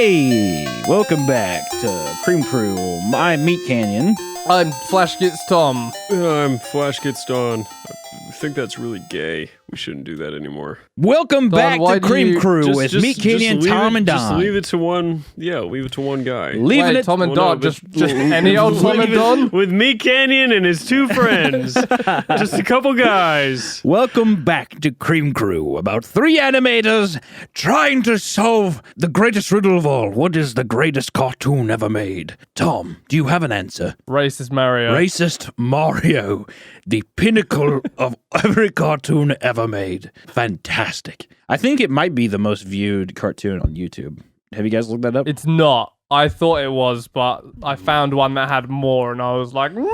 Hey, welcome back to Cream Crew. I'm Meat Canyon. I'm Flash Gets Tom. I'm Flash Gets Dawn. I think that's really gay. We shouldn't do that anymore. Welcome back to Cream Crew with Meat Canyon, Tom, and Don. Just leave it to one. Yeah, leave it to one guy. Leaving it Tom and Don. Just any old Tom and Don. With Meat Canyon and his two friends. Just a couple guys. Welcome back to Cream Crew, about three animators trying to solve the greatest riddle of all. What is the greatest cartoon ever made? Tom, do you have an answer? Racist Mario. Racist Mario, the pinnacle of every cartoon ever made. Fantastic. I think it might be the most viewed cartoon on YouTube. Have you guys looked that up? It's not. I thought it was, but I found one that had more, and I was like, no!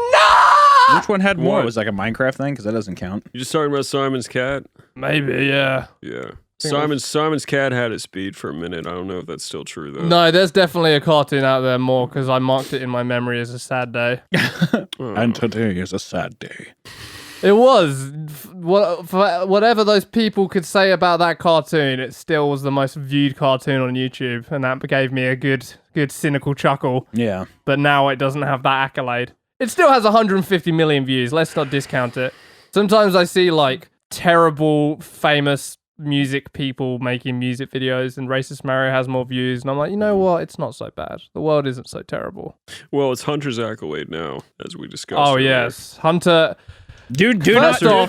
Which one had more? What? It was like a Minecraft thing? Because that doesn't count. You just talking about Simon's cat? Maybe, yeah. Yeah. Simon's cat had its speed for a minute. I don't know if that's still true, though. No, there's definitely a cartoon out there more, because I marked it in my memory as a sad day. And today is a sad day. It was. Whatever those people could say about that cartoon, it still was the most viewed cartoon on YouTube, and that gave me a good cynical chuckle. Yeah. But now it doesn't have that accolade. It still has 150 million views. Let's not discount it. Sometimes I see like terrible, famous music people making music videos, and Racist Mario has more views, and I'm like, you know what? It's not so bad. The world isn't so terrible. Well, it's Hunter's accolade now, as we discussed. Oh, earlier. yes. Hunter... Dude, do First not off,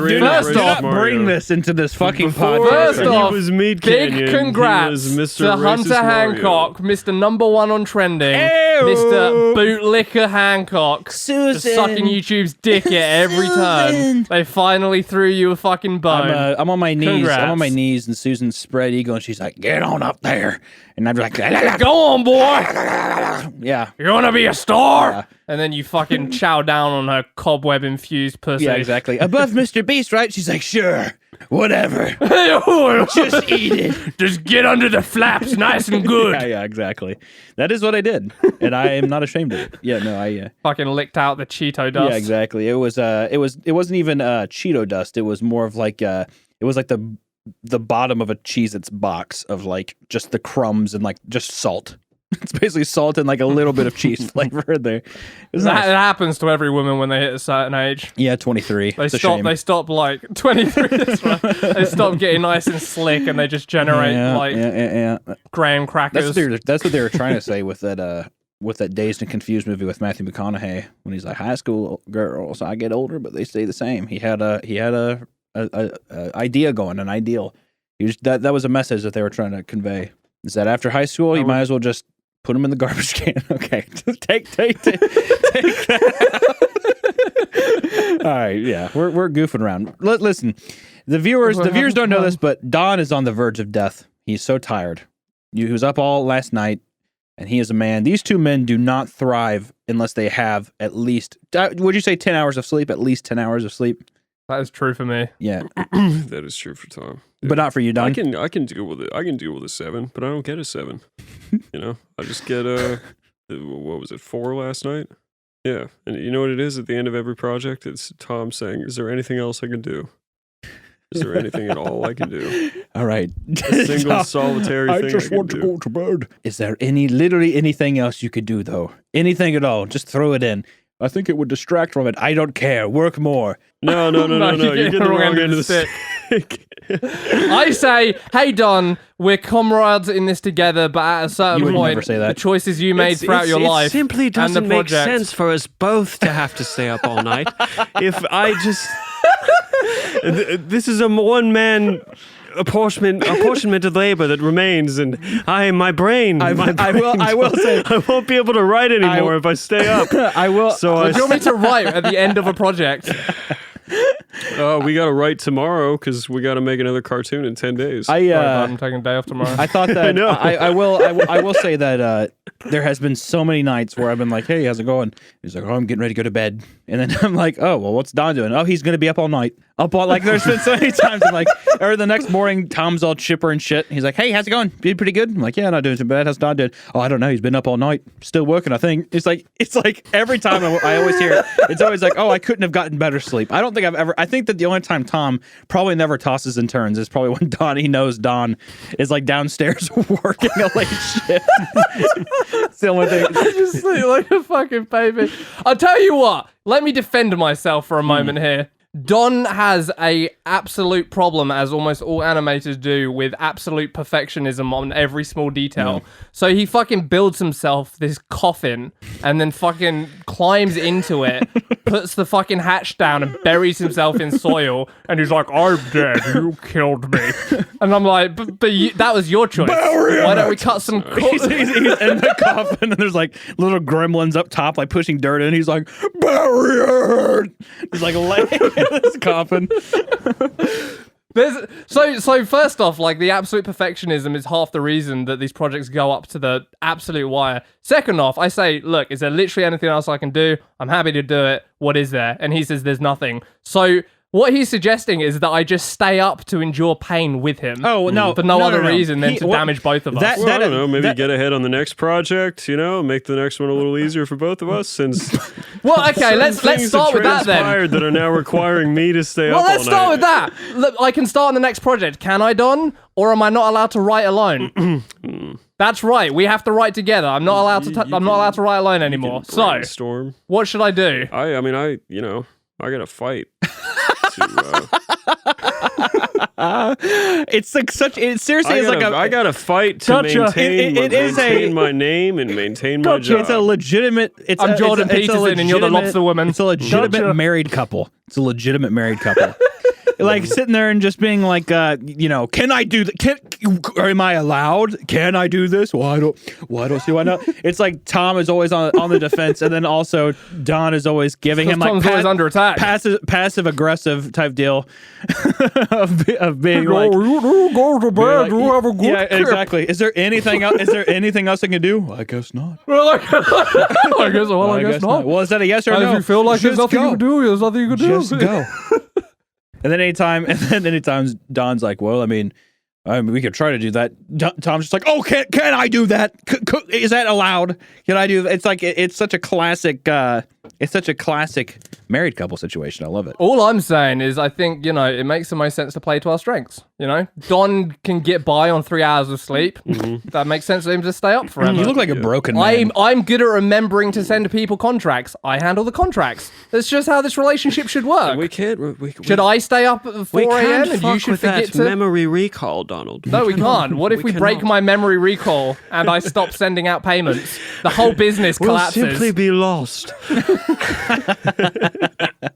bring this into this fucking Before podcast. First he off, was Meat big Canyon, congrats he was Mr. to Racist Hunter Mario. Hancock, Mr. Number One on trending, Ew. Mr. Bootlicker Hancock, Susan. just sucking YouTube's dick at every turn. They finally threw you a fucking bone. I'm on my knees. Congrats. I'm on my knees, and Susan's spread eagle, and she's like, "Get on up there," and I'm like, Go on, boy. "Yeah, You're gonna be a star. Yeah. And then you fucking chow down on her cobweb-infused pussy. yeah, exactly." Above Mr. Beast, right? She's like, "Sure, whatever, just eat it." Just get under the flaps, nice and good. Yeah, exactly. That is what I did, and I am not ashamed of it. Yeah, no, I. Fucking licked out the Cheeto dust. Yeah, exactly. It wasn't even Cheeto dust. It was more of like it was like the bottom of a Cheez-Its box of like just the crumbs and like just salt. It's basically salt and like a little bit of cheese flavor in there. It was That nice. it happens to every woman when they hit a certain age. Yeah, 23. They It's a stop. shame. They stop like 23. That's right. They stop getting nice and slick, and they just generate yeah. graham crackers. That's what they were trying to say with that Dazed and Confused movie with Matthew McConaughey when he's like, high school girls, I get older, but they stay the same. He had a idea going, an ideal. That was a message that they were trying to convey. Is that after high school, you might as well just put them in the garbage can. Okay, take that out. All right, yeah, we're goofing around. Listen, the viewers don't know this, but Don is on the verge of death. He's so tired. He was up all last night, and he is a man. These two men do not thrive unless they have at least, would you say 10 hours of sleep? At least 10 hours of sleep? That is true for me. Yeah, That is true for Tom. but not for you, Don. I can deal with it. I can deal with a 7, but I don't get a 7. You know, I just get what was it, 4 last night? Yeah, and you know what it is at the end of every project? It's Tom saying, "Is there anything else I can do? Is there anything at all I can do? All right. A single solitary thing I just can want to do." go to bed. Is there literally anything else you could do, though? Anything at all? Just throw it in. I think it would distract from it. I don't care. Work more. No. You're getting the wrong end of the stick. I say, hey Don, we're comrades in this together, but at a certain You would point, never say that. the choices you made throughout your life, It simply and the doesn't make project- sense for us both to have to stay up all night. If I just... This is a one-man apportionment of labor that remains, and my brain... I will say... I won't be able to write anymore if I stay up. I will... So Do you want me to write at the end of a project? we got to write tomorrow because we got to make another cartoon in 10 days. I'm taking a day off tomorrow. I thought that... know. I will say that there has been so many nights where I've been like, hey, how's it going? He's like, oh, I'm getting ready to go to bed. And then I'm like, oh, well, what's Don doing? Oh, he's going to be up all night. up all, like, there's been so many times, I'm like, or the next morning, Tom's all chipper and shit. He's like, hey, how's it going? You pretty good? I'm like, yeah, not doing too bad. How's Don doing? Oh, I don't know. He's been up all night, still working, I think. It's like every time I always hear it, it's always like, oh, I couldn't have gotten better sleep. I don't think I think that the only time Tom probably never tosses and turns is probably when he knows Don is like downstairs working a late shift. It's the only thing. I just sleep like a fucking baby. I'll tell you what. Let me defend myself for a moment here. Don has a absolute problem, as almost all animators do, with absolute perfectionism on every small detail. So he fucking builds himself this coffin and then fucking climbs into it, puts the fucking hatch down and buries himself in soil. And he's like, I'm dead. You killed me. And I'm like, but that was your choice. Why don't we cut some... He's in the coffin and there's like little gremlins up top like pushing dirt in. He's like, bury it. He's like laying in this coffin. So first off, like, the absolute perfectionism is half the reason that these projects go up to the absolute wire. Second off, I say, look, is there literally anything else I can do? I'm happy to do it. What is there? And he says there's nothing. So what he's suggesting is that I just stay up to endure pain with him. Oh, no. For no other reason than to damage both of us. Well, I don't know. Maybe get ahead on the next project, make the next one a little easier for both of us, since... Well, okay, let's start with that then. That are now requiring me to stay up all night. Well, let's start with that. Look, I can start on the next project. Can I, Don? Or am I not allowed to write alone? That's right. We have to write together. I'm not allowed to. I'm not allowed to write alone anymore. So, what should I do? I got to fight. It's like such. It seriously is like I got to fight to maintain my name and maintain my job. It's a legitimate. I'm Jordan Peterson, and you're the lobster woman. It's a legitimate married couple. It's a legitimate married couple. Like sitting there and just being like, can I do that? Am I allowed? Can I do this? Well, I don't see why not. It's like Tom is always on the defense, and then also Don is always giving him like Tom's always under attack, passive aggressive type deal of being like, you go to bed, you have a good trip. Exactly. Is there anything else? Is there anything else I can do? Well, I guess not. I guess not. Well, is that a yes or no? If you feel like there's nothing you can do, there's nothing you can do. Just go. And then anytime Don's like, well, I mean, we could try to do that. Tom's just like, oh, can I do that? Is that allowed? Can I do that? It's like it's such a classic. It's such a classic married couple situation. I love it. All I'm saying is, I think it makes the most sense to play to our strengths. Don can get by on 3 hours of sleep. Mm-hmm. That makes sense for him to stay up forever. You look like a broken man. I'm good at remembering to send people contracts. I handle the contracts. That's just how this relationship should work. We can't. Should I stay up at 4 a.m. and you should forget to memory recall, Donald? No, we can't. What if we break my memory recall and I stop sending out payments? The whole business collapses. We'll simply be lost.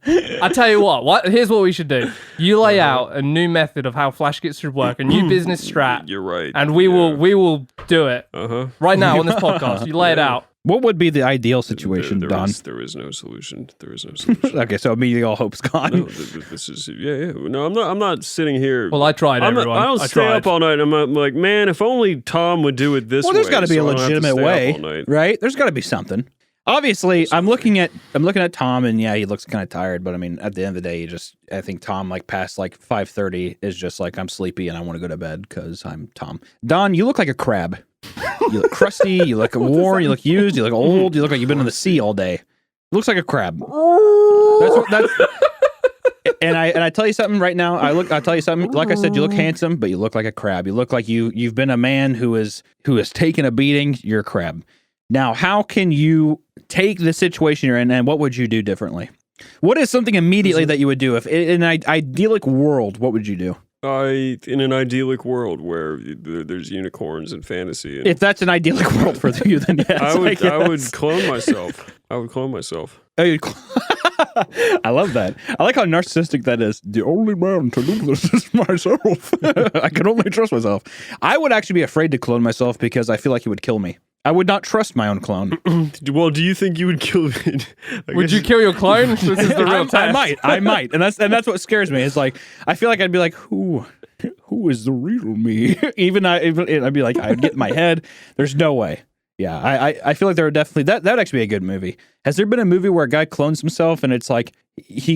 I tell you what. Here's what we should do. You lay out a new method of how flash kits should work, a new business strat. You're right. And we will do it right now on this podcast. You lay it out. What would be the ideal situation, Don? There is no solution. There is no solution. Okay, so immediately all hope's gone. No, this is No, I'm not sitting here. Well, I tried. I don't stay up all night. I'm like, man, if only Tom would do it this way. Well, there's got to be a legitimate way, right? There's got to be something. Obviously, I'm looking at Tom, and yeah, he looks kind of tired. But I mean, at the end of the day, I think Tom, like past like 5:30, is just like, I'm sleepy and I want to go to bed because I'm Tom. Don, you look like a crab. You look crusty. You look worn. You look used. You look old. You look like you've been in the sea all day. It looks like a crab. That's. And I tell you something right now. I'll tell you something. Like I said, you look handsome, but you look like a crab. You look like you've been a man who has taken a beating. You're a crab. Now, how can you take the situation you're in, and what would you do differently? What is something immediately that you would do if in an idyllic world? What would you do? In an idyllic world where there's unicorns and fantasy. And if that's an idyllic world for you, then yes. I would clone myself. I would clone myself. Oh, I love that. I like how narcissistic that is. The only man to do this is myself. I can only trust myself. I would actually be afraid to clone myself because I feel like it would kill me. I would not trust my own clone. Well, do you think you would kill it? Would you kill your clone? This is the real test. I might. And that's what scares me. It's like, I feel like I'd be like, who is the real me? I'd be like, I'd get in my head. There's no way. Yeah, I feel like there would definitely, that would actually be a good movie. Has there been a movie where a guy clones himself and it's like, he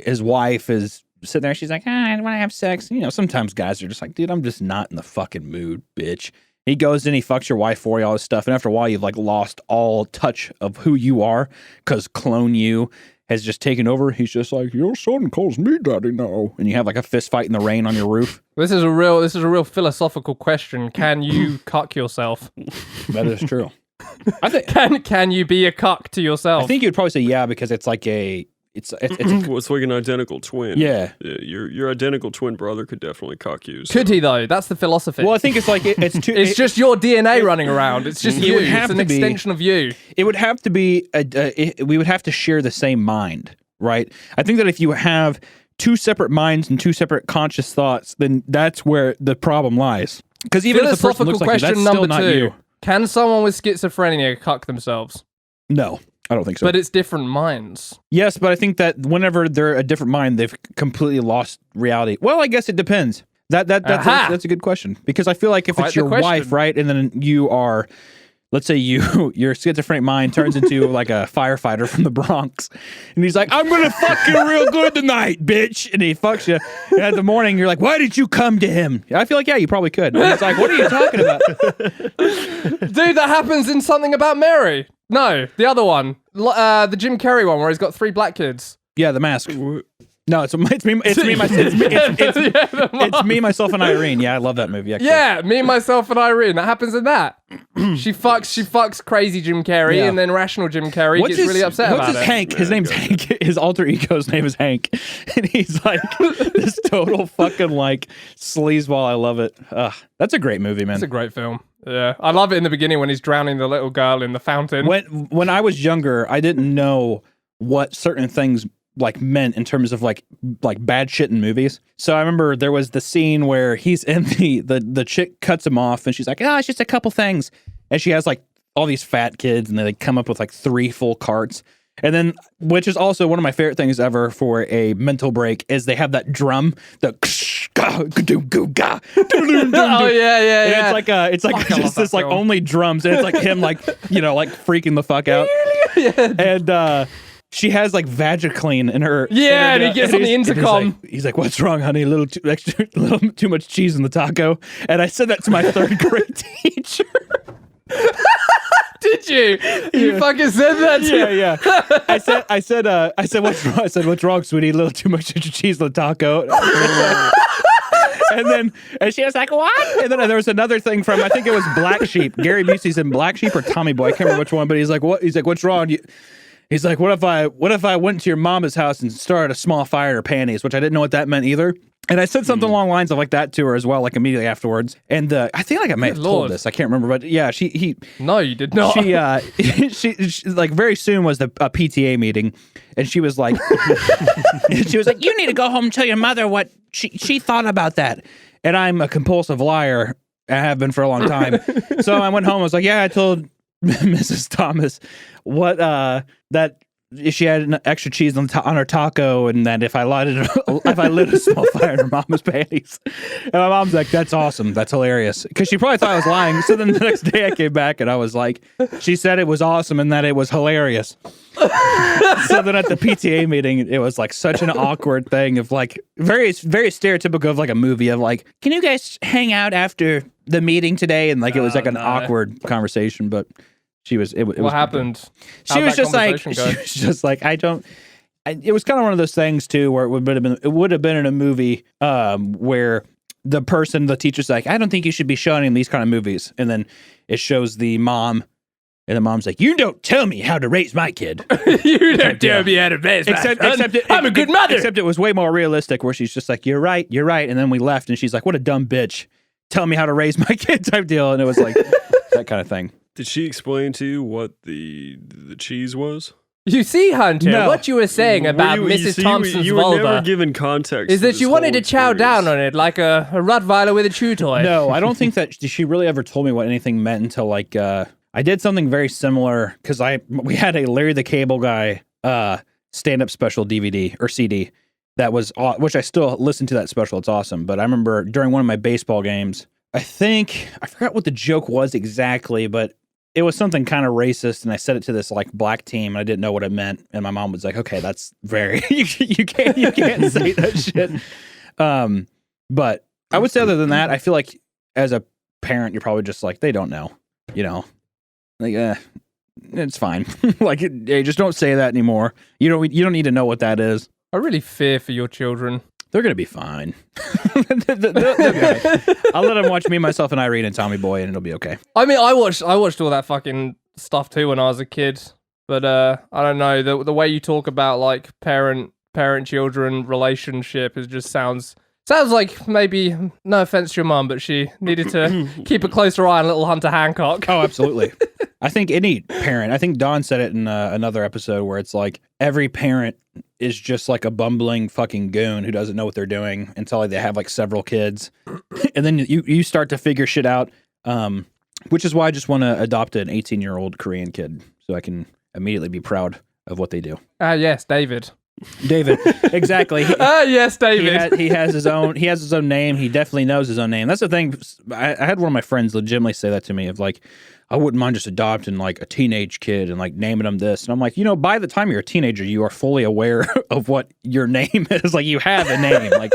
his wife is sitting there. She's like, I want to have sex. You know, sometimes guys are just like, dude, I'm just not in the fucking mood, bitch. He goes in, he fucks your wife for you, all this stuff. And after a while, you've like lost all touch of who you are because clone you has just taken over. He's just like, your son calls me daddy now. And you have like a fist fight in the rain on your roof. This is a real philosophical question. Can you cuck yourself? That is true. I think Can you be a cuck to yourself? I think you'd probably say yeah, because it's like it's Well, it's like an identical twin. yeah. Your identical twin brother could definitely cock you. So. Could he though? That's the philosophy. Well, I think it's like it's too. It's just your DNA running around. It's just It you. would have It's an to be- extension of you. It would have to be we would have to share the same mind, right? I think that if you have two separate minds and two separate conscious thoughts, then that's where the problem lies. Because even if the person Philosophical looks like you, question that's still number not 2. you. Can someone with schizophrenia cuck themselves? No, I don't think so. But it's different minds. Yes, but I think that whenever they're a different mind, they've completely lost reality. Well, I guess it depends. That's a good question, because I feel like if Quite it's the your question. wife, right, and then you are, let's say your schizophrenic mind turns into like a firefighter from the Bronx, and he's like, I'm gonna fuck you real good tonight, bitch, and he fucks you. And at the morning, you're like, why did you come to him? I feel like, yeah, you probably could. And it's like, what are you talking about? Dude, that happens in Something About Mary. No, the other one. The Jim Carrey one where he's got 3 black kids. Yeah, The Mask. No, it's me, myself, and Irene. Yeah, I love that movie. Actually. Yeah, Me, Myself, and Irene. That happens in that. She fucks crazy Jim Carrey, Yeah. and then rational Jim Carrey gets really upset what's about his it. Hank? His name's Hank. His alter ego's name is Hank, and he's like this total fucking like sleazeball. I love it. That's a great movie, man. It's a great film. Yeah, I love it in the beginning when he's drowning the little girl in the fountain. When I was younger, I didn't know what certain things like meant in terms of like bad shit in movies. So I remember there was the scene where he's in the chick cuts him off, and she's like, it's just a couple things, and she has like all these fat kids, and they come up with like 3 full carts. And then, which is also one of my favorite things ever for a mental break, is they have that drum, the Oh yeah. And it's like Fuck, I love just that this like film. only drums, and it's like him like like freaking the fuck out. And she has like Vagiclean in her. Yeah, and he gets on the intercom. He's like, "What's wrong, honey? A little too much cheese in the taco." And I said that to my 3rd grade teacher. Did you? You fucking said that to Yeah. I said, "What's wrong?" I said, "What's wrong, sweetie? A little too much cheese in the taco." And she was like, "What?" And then there was another thing from, I think it was Black Sheep. Gary Busey's in Black Sheep or Tommy Boy. I can't remember which one, but he's like, "What?" He's like, "What's wrong?" He's like, what if I went to your mama's house and started a small fire in her panties?" Which I didn't know what that meant either. And I said something along the lines of like that to her as well, like immediately afterwards. And I think like I may have told this. I can't remember, but yeah, No, you did not. she like very soon was a PTA meeting, and she was like, "You need to go home and tell your mother what she thought about that." And I'm a compulsive liar. I have been for a long time. So I went home. I was like, "Yeah, I told Mrs. Thomas what that she had an extra cheese on her taco, and that if I lit a small fire in her mama's panties." And my mom's like, "That's awesome. That's hilarious." Because she probably thought I was lying. So then the next day I came back and I was like, "She said it was awesome and that it was hilarious." So then at the PTA meeting, it was like such an awkward thing of like very, very stereotypical of like a movie of like, "Can you guys hang out after the meeting today?" And like it was like an awkward conversation, but she was. What happened? She was just like, it was kind of one of those things too, where it would have been in a movie where the teacher's like, "I don't think you should be showing him these kind of movies," and then it shows the mom, and the mom's like, "You don't tell me how to raise my kid." You don't tell me how to raise my son. I'm a good mother. Except it was way more realistic, where she's just like, you're right, and then we left, and she's like, "What a dumb bitch! Tell me how to raise my kid," type deal, and it was like that kind of thing. Did she explain to you what the cheese was? You see, Hunter, No. what you were saying about Mrs. Thompson's you were vulva never given context. is to that this you wanted to whole chow down experience. on it like a Rottweiler with a chew toy. No, I don't think that she really ever told me what anything meant until like I did something very similar, because we had a Larry the Cable Guy stand-up special DVD or CD that was, which I still listen to that special. It's awesome. But I remember during one of my baseball games, I forgot what the joke was exactly, but it was something kind of racist, and I said it to this like black team, and I didn't know what it meant, and my mom was like, "Okay, that's very you can't say that shit." But I would say other than that, I feel like as a parent, you're probably just like they don't know, like it's fine. Like, hey, just don't say that anymore. You don't need to know what that is. I really fear for your children. They're gonna be fine. They'll be okay. I'll let them watch me, myself, and Irene and Tommy Boy, and it'll be okay. I mean, I watched all that fucking stuff too when I was a kid. But I don't know, the way you talk about like parent children relationship sounds like, maybe, no offense to your mum, but she needed to keep a closer eye on little Hunter Hancock. Oh, absolutely. I think any parent, I think Don said it in another episode where it's like every parent is just like a bumbling fucking goon who doesn't know what they're doing until like, they have like several kids. And then you start to figure shit out, which is why I just want to adopt an 18-year-old Korean kid so I can immediately be proud of what they do. Yes, David, exactly. Yes, David. He has his own name. He definitely knows his own name. That's the thing. I had one of my friends legitimately say that to me of like, I wouldn't mind just adopting like a teenage kid and like naming him this. And I'm like, by the time you're a teenager, you are fully aware of what your name is. Like you have a name. Like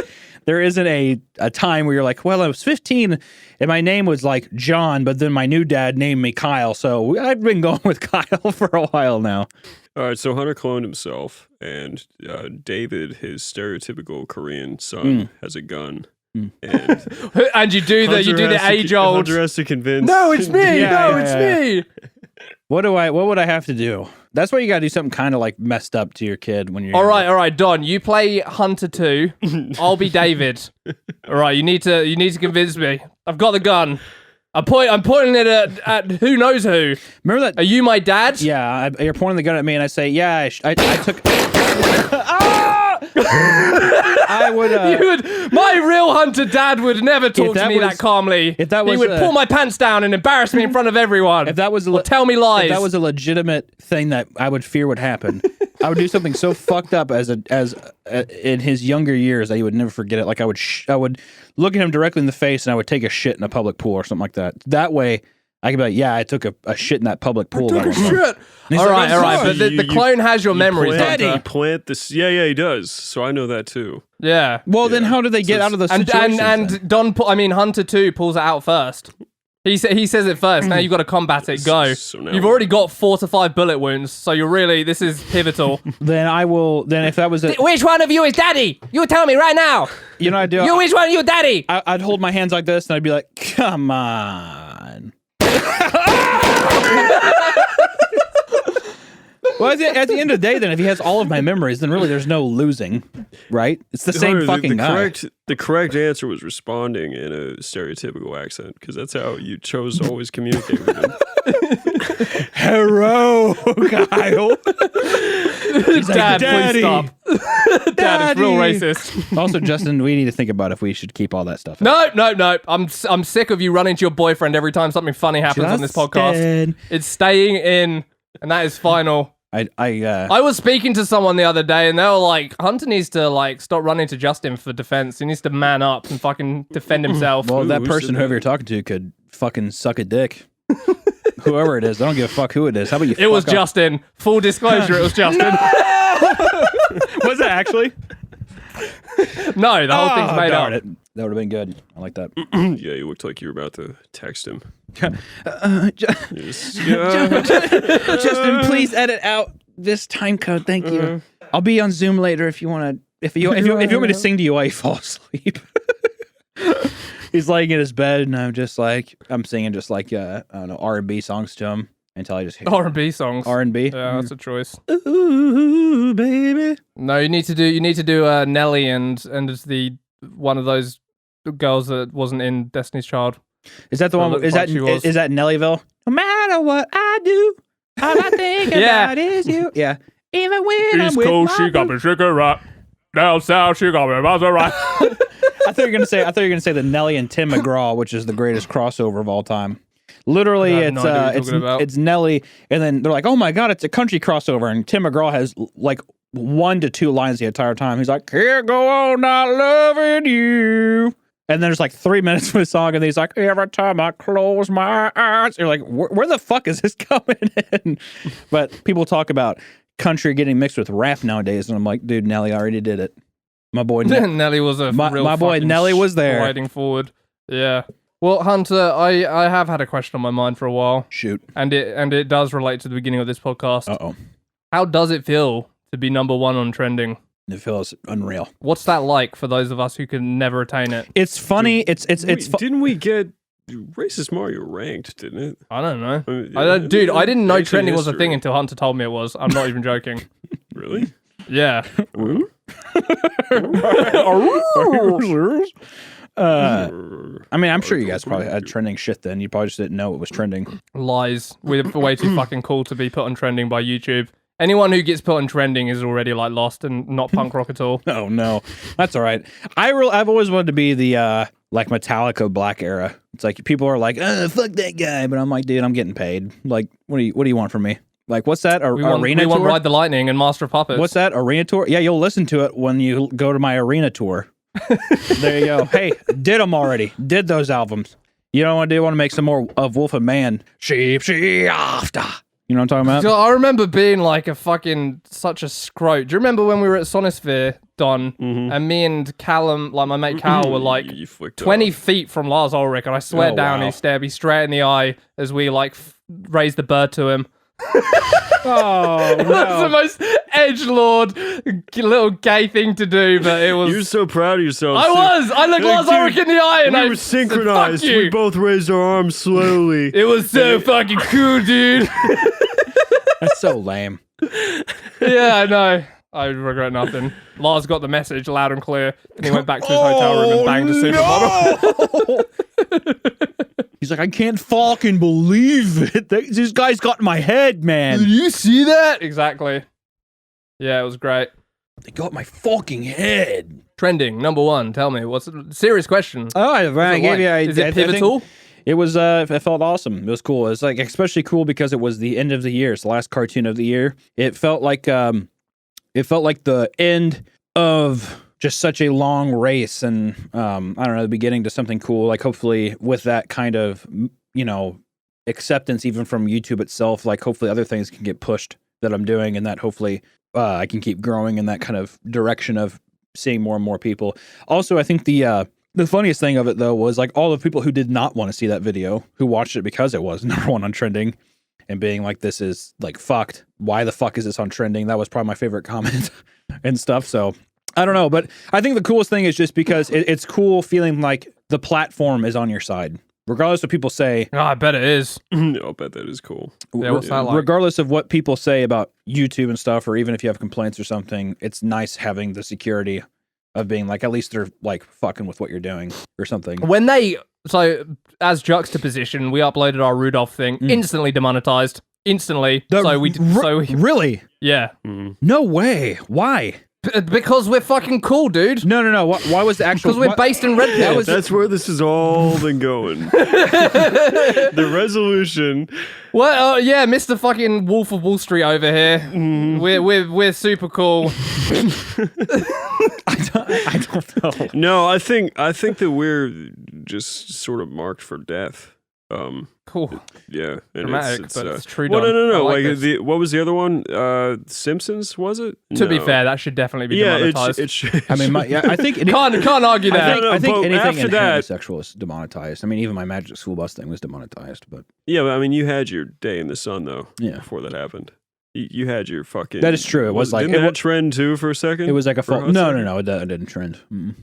there isn't a time where you're like, well, I was 15 and my name was like John, but then my new dad named me Kyle. So I've been going with Kyle for a while now. All right, so Hunter cloned himself, and David, his stereotypical Korean son, has a gun. And you do the age old. Hunter has to convince. No, it's me. It's me. What would I have to do? That's why you gotta do something kind of like messed up to your kid when you're. All right, Don. You play Hunter 2. I'll be David. All right, you need to convince me. I've got the gun. I'm pointing it at who knows who. Remember that? Are you my dad? Yeah, you're pointing the gun at me, and I say, yeah, I took. I would. My real Hunter dad would never talk to me that calmly. If that was, he would pull my pants down and embarrass me in front of everyone. If that was or tell me lies. If that was a legitimate thing that I would fear would happen, I would do something so fucked up as in his younger years that he would never forget it. Like I would look at him directly in the face and I would take a shit in a public pool or something like that. That way. I can be like, yeah, I took a shit in that public pool. I took a shit. All right. But the clone has your memories. You plant this. Yeah, he does. So I know that too. Yeah. Well, then how do they get out of the situation? And Hunter 2 pulls it out first. He says it first. Now you've got to combat it. Go. So you've already got 4 to 5 bullet wounds, so this is pivotal. Then if that was which one of you is daddy? You tell me right now. You know what I'd do? Which one of you daddy? I'd hold my hands like this and I'd be like, come on. Well, at the end of the day, then, if he has all of my memories, then really there's no losing, right? It's the same fucking guy. The correct answer was responding in a stereotypical accent, because that's how you chose to always communicate with him. Hello, Kyle. Dad, Daddy. please stop. Dad, it's real racist. Also, Justin, we need to think about if we should keep all that stuff. No. I'm sick of you running to your boyfriend every time something funny happens on this podcast. It's staying in, and that is final. I was speaking to someone the other day, and they were like, Hunter needs to stop running to Justin for defense. He needs to man up and fucking defend himself. Well, that person, whoever you're talking to, could fucking suck a dick. Whoever it is, I don't give a fuck who it is. How about you? It was Justin. Full disclosure, it was Justin. Was it actually? No, the whole thing's made up. That would have been good. I like that. Yeah, you looked like you were about to text him. Justin, please edit out this time code. Thank you. I'll be on Zoom later if you want to. If you want me to sing to you while you fall asleep. He's laying in his bed, and I'm singing just like I don't know, R&B songs to him until I just hear R&B songs. R&B. Yeah, that's a choice. Ooh, baby. No, you need to do Nelly and the one of those girls that wasn't in Destiny's Child. Is that the one? Is that Nellyville? No matter what I do, all I think about is you. Yeah. Even when I'm with my she got me cigarette. Down south, she got me Maserati. I thought you were gonna say the Nelly and Tim McGraw, which is the greatest crossover of all time. Literally, it's Nelly, and then they're like, "Oh my god, it's a country crossover," and Tim McGraw has like 1 to 2 lines the entire time. He's like, "Can't go on not loving you," And then there's like 3 minutes of the song, and he's like, every time I close my eyes. You're like, where the fuck is this coming in? But people talk about country getting mixed with rap nowadays, and I'm like, dude, Nelly already did it. My boy Nelly was a real my boy fucking Nelly was there. Riding forward. Yeah. Well, Hunter, I have had a question on my mind for a while. Shoot. And it does relate to the beginning of this podcast. Uh-oh. How does it feel to be number one on trending? It feels unreal. What's that like for those of us who can never attain it? It's funny. Didn't we get Racist Mario ranked, didn't it? I don't know. Dude, I didn't know trending was a thing until Hunter told me it was. I'm not even joking. Really? Yeah. I mean, I'm sure you guys probably had trending shit then. You probably just didn't know it was trending. Lies. We're way too fucking cool to be put on trending by YouTube. Anyone who gets put on trending is already like lost and not punk rock at all. Oh no, that's all right. I've always wanted to be the like Metallica Black era. It's like people are like, fuck that guy, but I'm like, dude, I'm getting paid. Like, what do you want from me? Like, what's that? Arena we want tour? Ride the Lightning and Master of Puppets. What's that? Arena tour? Yeah, you'll listen to it when you go to my arena tour. There you go. Hey, did them already. Did those albums. You know what I do? Want to make some more of Wolf of Man. Sheep after. You know what I'm talking about? So I remember being like such a scrote. Do you remember when we were at Sonisphere, Don, and me and Callum, like my mate Cal, were like 20 feet from Lars Ulrich, and I swear down, he stared me straight in the eye as we like raised the bird to him. Oh, no. That's the most edgelord little gay thing to do, but it was. You're so proud of yourself. I looked Lars Ulrich in the eye, and we I were synchronized. Said, "Fuck you." We both raised our arms slowly. It was so fucking cool, dude. That's so lame. Yeah, I know. I regret nothing. Lars got the message loud and clear, and he went back to his hotel room and banged a supermodel. He's like, I can't fucking believe it. This guy's got in my head, man. Did you see that? Exactly. Yeah, it was great. They got my fucking head. Trending, number one. Tell me, what's a serious question? Oh, I gave you. Is it pivotal? It was. It felt awesome. It was cool. It's like especially cool because it was the end of the year. It's the last cartoon of the year. It felt like the end of just such a long race, and I don't know, the beginning to something cool. Like hopefully with that kind of acceptance even from YouTube itself. Like hopefully other things can get pushed that I'm doing, and that hopefully I can keep growing in that kind of direction of seeing more and more people. Also, I think the funniest thing of it, though, was like all the people who did not want to see that video, who watched it because it was number one on trending and being like, this is like fucked. Why the fuck is this on trending? That was probably my favorite comment and stuff. So I don't know. But I think the coolest thing is just because it's cool feeling like the platform is on your side. Regardless of what people say. Oh, I bet it is. I'll bet that is cool. Yeah, what's that like? Regardless of what people say about YouTube and stuff, or even if you have complaints or something, it's nice having the security of being like, at least they're like fucking with what you're doing or something. So as juxtaposition, we uploaded our Rudolph thing, instantly demonetized. Instantly. Really? Yeah. No way. Why? Because we're fucking cool, dude. No. Why was the actual? Because we're based in Red Pill. That's where this has all been going. The resolution. Well, yeah, Mr. fucking Wolf of Wall Street over here. We're super cool. I don't know. No, I think that we're just sort of marked for death. Cool. Yeah, and dramatic, but it's true. Well, no. Like what was the other one? Simpsons, was it? To be fair, that should definitely be demonetized. It should. I mean, I think can't argue that. I think anything after inherently that, sexual is demonetized. I mean, even my Magic School Bus thing was demonetized. But yeah, but I mean, you had your day in the sun though. Yeah. Before that happened, you had your fucking. That is true. It was like didn't that trend too for a second. It was like a full. No. It didn't trend. Mm-mm.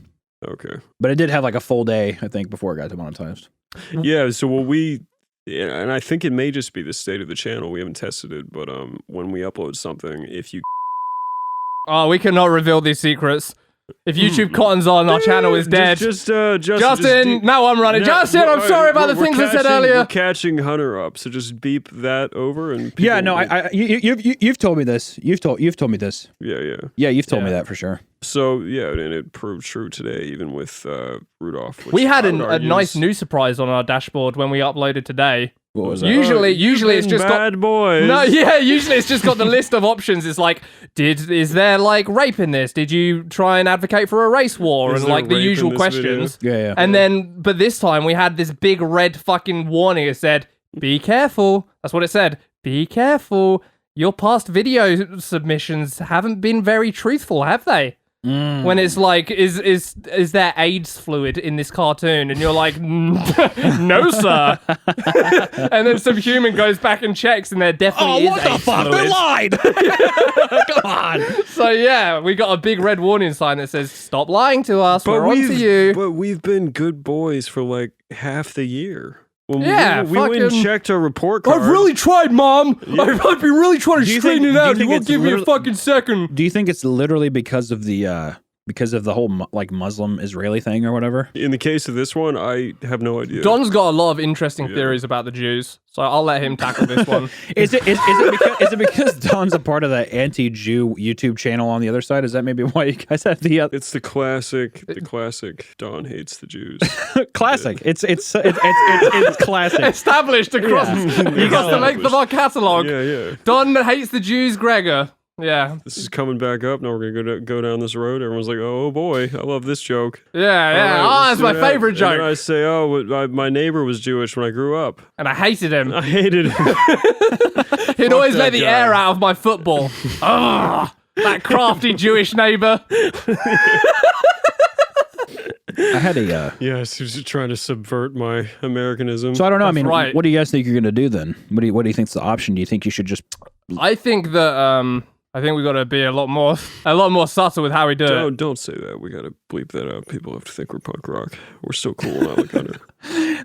Okay. But it did have like a full day, I think, before it got demonetized. Yeah. So and I think it may just be the state of the channel. We haven't tested it, but when we upload something, if you we cannot reveal these secrets. If YouTube cottons on, our channel is dead. Justin, now I'm running. Justin, I'm sorry about the things I said earlier. We're catching Hunter up, so just beep that over and. Yeah, no, you've told me this. You've told me this. Yeah, you've told me that for sure. So yeah, and it proved true today, even with Rudolph. We had a nice new surprise on our dashboard when we uploaded today. What was that? Usually it's just got bad boys. no, yeah. Usually it's just got the list of options. It's like, is there like rape in this? Did you try and advocate for a race war? Is And there like the rape in usual this questions. Yeah. And then, but this time we had this big red fucking warning. It said, "Be careful." That's what it said. Be careful. Your past video submissions haven't been very truthful, have they? When it's like, is there AIDS fluid in this cartoon? And you're like, no, sir. And then some human goes back and checks, and there definitely is AIDS fluid. They lied. Come on. So yeah, we got a big red warning sign that says, "Stop lying to us. We're on to you." But we've been good boys for like half the year. When Yeah, we went and fucking- checked our report card. I've really tried, Mom. I've been really trying to Do you straighten think- it do you out. You think won't it's give me a literally- fucking second. Do you think it's literally because of the whole like Muslim Israeli thing or whatever? In the case of this one, I have no idea. Don's got a lot of interesting theories about the Jews, so I'll let him tackle this one. Is it because Don's a part of the anti-Jew YouTube channel on the other side? Is that maybe why you guys have the It's the classic Don hates the Jews. classic? It's classic. Established across the length of our catalogue. Yeah. Don hates the Jews, Gregor. Yeah. This is coming back up. Now we're gonna go down this road. Everyone's like, "Oh boy, I love this joke." Yeah. All right, Oh, let's that's do my that. favorite And joke. then I say, "Oh, my neighbor was Jewish when I grew up. And I hated him. I hated him." He'd always that let the guy. air out of my football. Ugh, that crafty Jewish neighbor. I had a. Yes, he was just trying to subvert my Americanism. So I don't know. I That's mean, right. what do you guys think you're gonna do then? What do you think's the option? Do you think you should just? I think that I think we got to be a lot more subtle with how we do it. Don't say that. We gotta bleep that out. People have to think we're punk rock. We're so cool, not like under.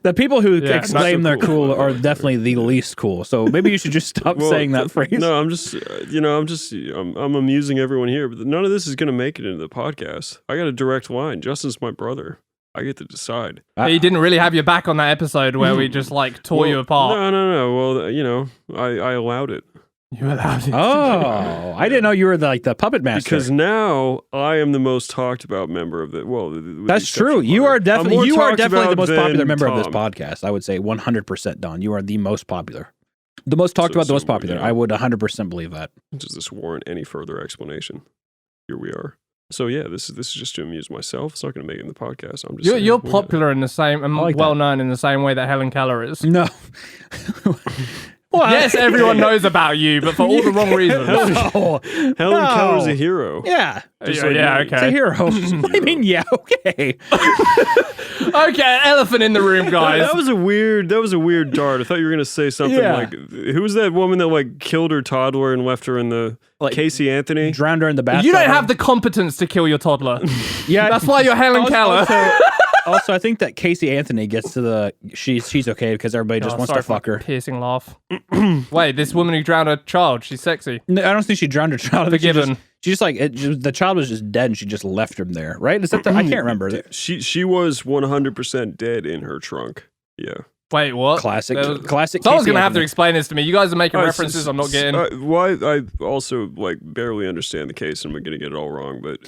The people who Yeah, exclaim not so they're cool. cool are definitely the least cool. So maybe you should just stop saying that phrase. No, I'm just, I'm amusing everyone here, but none of this is gonna make it into the podcast. I got a direct line. Justin's my brother. I get to decide. He didn't really have your back on that episode where we just like tore you apart. No. Well, I allowed it. You allowed it. Oh, I didn't know you were the puppet master. Because now I am the most talked about member of the. Well, That's true. You are definitely the most popular than member of this Tom. podcast. I would say 100%, Don. You are the most popular. The most talked about, the most popular. yeah. I would 100% believe that. Does this warrant any further explanation? Here we are. So yeah, this is just to amuse myself. It's not going to make it in the podcast. I'm just. saying, You're we popular in the same and like that. well known in the same way that Helen Keller is. No. Yes, everyone knows about you, but for all the wrong reasons. No. Helen No. Keller's a hero. Yeah. Just Yeah, like yeah, me. It's a okay. hero. What do you mean? Yeah. Okay. Okay, elephant in the room, guys. That was a weird dart. I thought you were gonna say something Yeah. like, "Who was that woman that like killed her toddler and left her in the Like, Casey Anthony?" Drowned her in the bathtub. You don't have the competence to kill your toddler. Yeah. That's why you're Helen Keller. Also, I think that Casey Anthony gets to the she's okay because everybody just wants Sorry to fuck for her. my piercing laugh. Wait, this woman who drowned her child, she's sexy. No, I don't think she drowned her child. I think Forgiven. She just like the child was just dead and she just left him there, right? Is that I can't remember. She was 100% dead in her trunk. Yeah. Wait, what? Classic. There was- Classic. Someone's Casey going to have to Anthony. explain this to me. You guys are making references I'm not getting. Why I also like barely understand the case, and I'm going to get it all wrong. But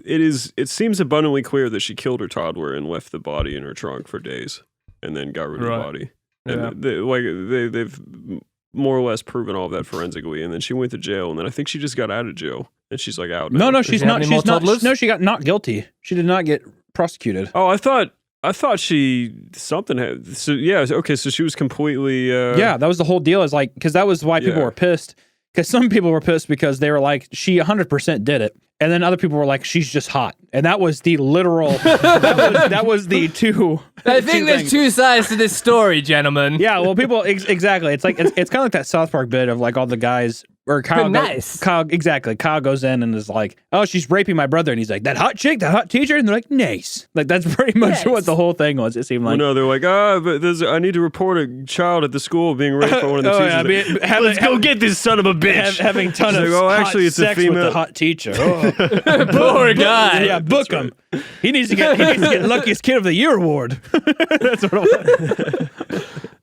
it seems abundantly clear that she killed her toddler and left the body in her trunk for days, and then got rid of Right. the body. Yeah. And they've more or less proven all of that forensically. And then she went to jail, and then I think she just got out of jail, and she's like out. No, now. no, she she's have not. any more She's not. toddlers? No, she got not guilty. She did not get prosecuted. Oh, I thought she something had. So yeah, okay. So she was completely. Yeah, that was the whole deal. Is like because that was why people Yeah. were pissed. Because some people were pissed because they were like, she 100% did it, and then other people were like, she's just hot, and that was the literal. that was the two. I think there's things. two sides to this story, gentlemen. Yeah, well, people exactly. It's like it's kind of like that South Park bit of like all the guys or Kyle. Nice. Kyle goes in and is like, "Oh, she's raping my brother," and he's like, "That hot chick, that hot teacher," and they're like, "Nice." Like that's pretty much Nice. what the whole thing was. It seemed Well, like. no, they're like, but I need to report a child at the school being raped by one of the Oh, teachers. yeah, Like, let's go get this son of a bitch. Having ton She's of like, oh, hot actually, it's a sex with female. the hot teacher. Oh. Poor guy. Yeah, book him. He needs to get luckiest kid of the year award. That's what it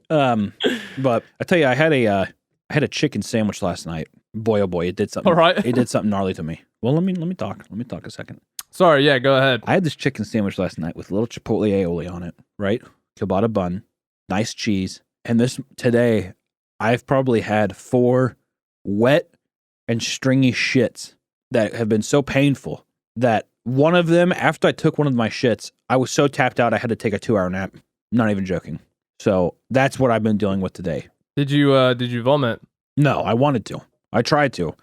was. But I tell you, I had a chicken sandwich last night. Boy, oh boy, it did something. All right. It did something gnarly to me. Well, let me talk. Let me talk a second. Sorry, yeah, go ahead. I had this chicken sandwich last night with a little chipotle aioli on it. Right, ciabatta bun, nice cheese, And today, I've probably had 4 wet and stringy shits that have been so painful that one of them, after I took one of my shits, I was so tapped out I had to take a 2-hour nap. Not even joking. So that's what I've been dealing with today. Did you vomit? No, I wanted to. I tried to.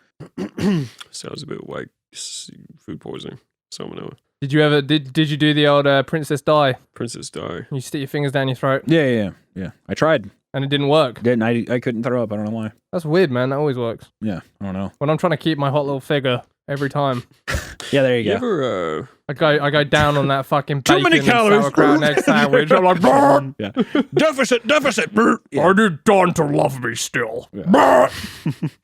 Sounds a bit like food poisoning. Someone else. Did you ever did you do the old Princess Di? Princess Di. You stick your fingers down your throat Yeah. I tried. and it didn't work. Didn't I couldn't throw up. I don't know why. That's weird, man. That always works. Yeah, I don't know. When I'm trying to keep my hot little figure every time. Yeah, there you You go. ever I go down on that fucking Too bacon many and calories. sauerkraut and egg sandwich. I'm like, "Brr." Yeah. Deficit. Yeah. I need Don to love me still.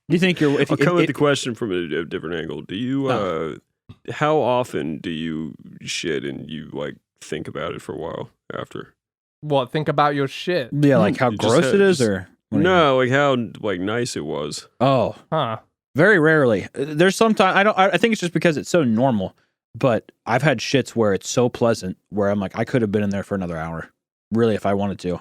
You think you're if I'll come if- at the question from a different angle. Do you how often do you shit and you like think about it for a while after? What? Think about your shit. yeah, like how You just gross had- it is, just- or what do you mean? No, like how like nice it was. Oh, Huh. very rarely. There's sometimes I think it's just because it's so normal. But I've had shits where it's so pleasant where I'm like I could have been in there for another hour. Really, if I wanted to,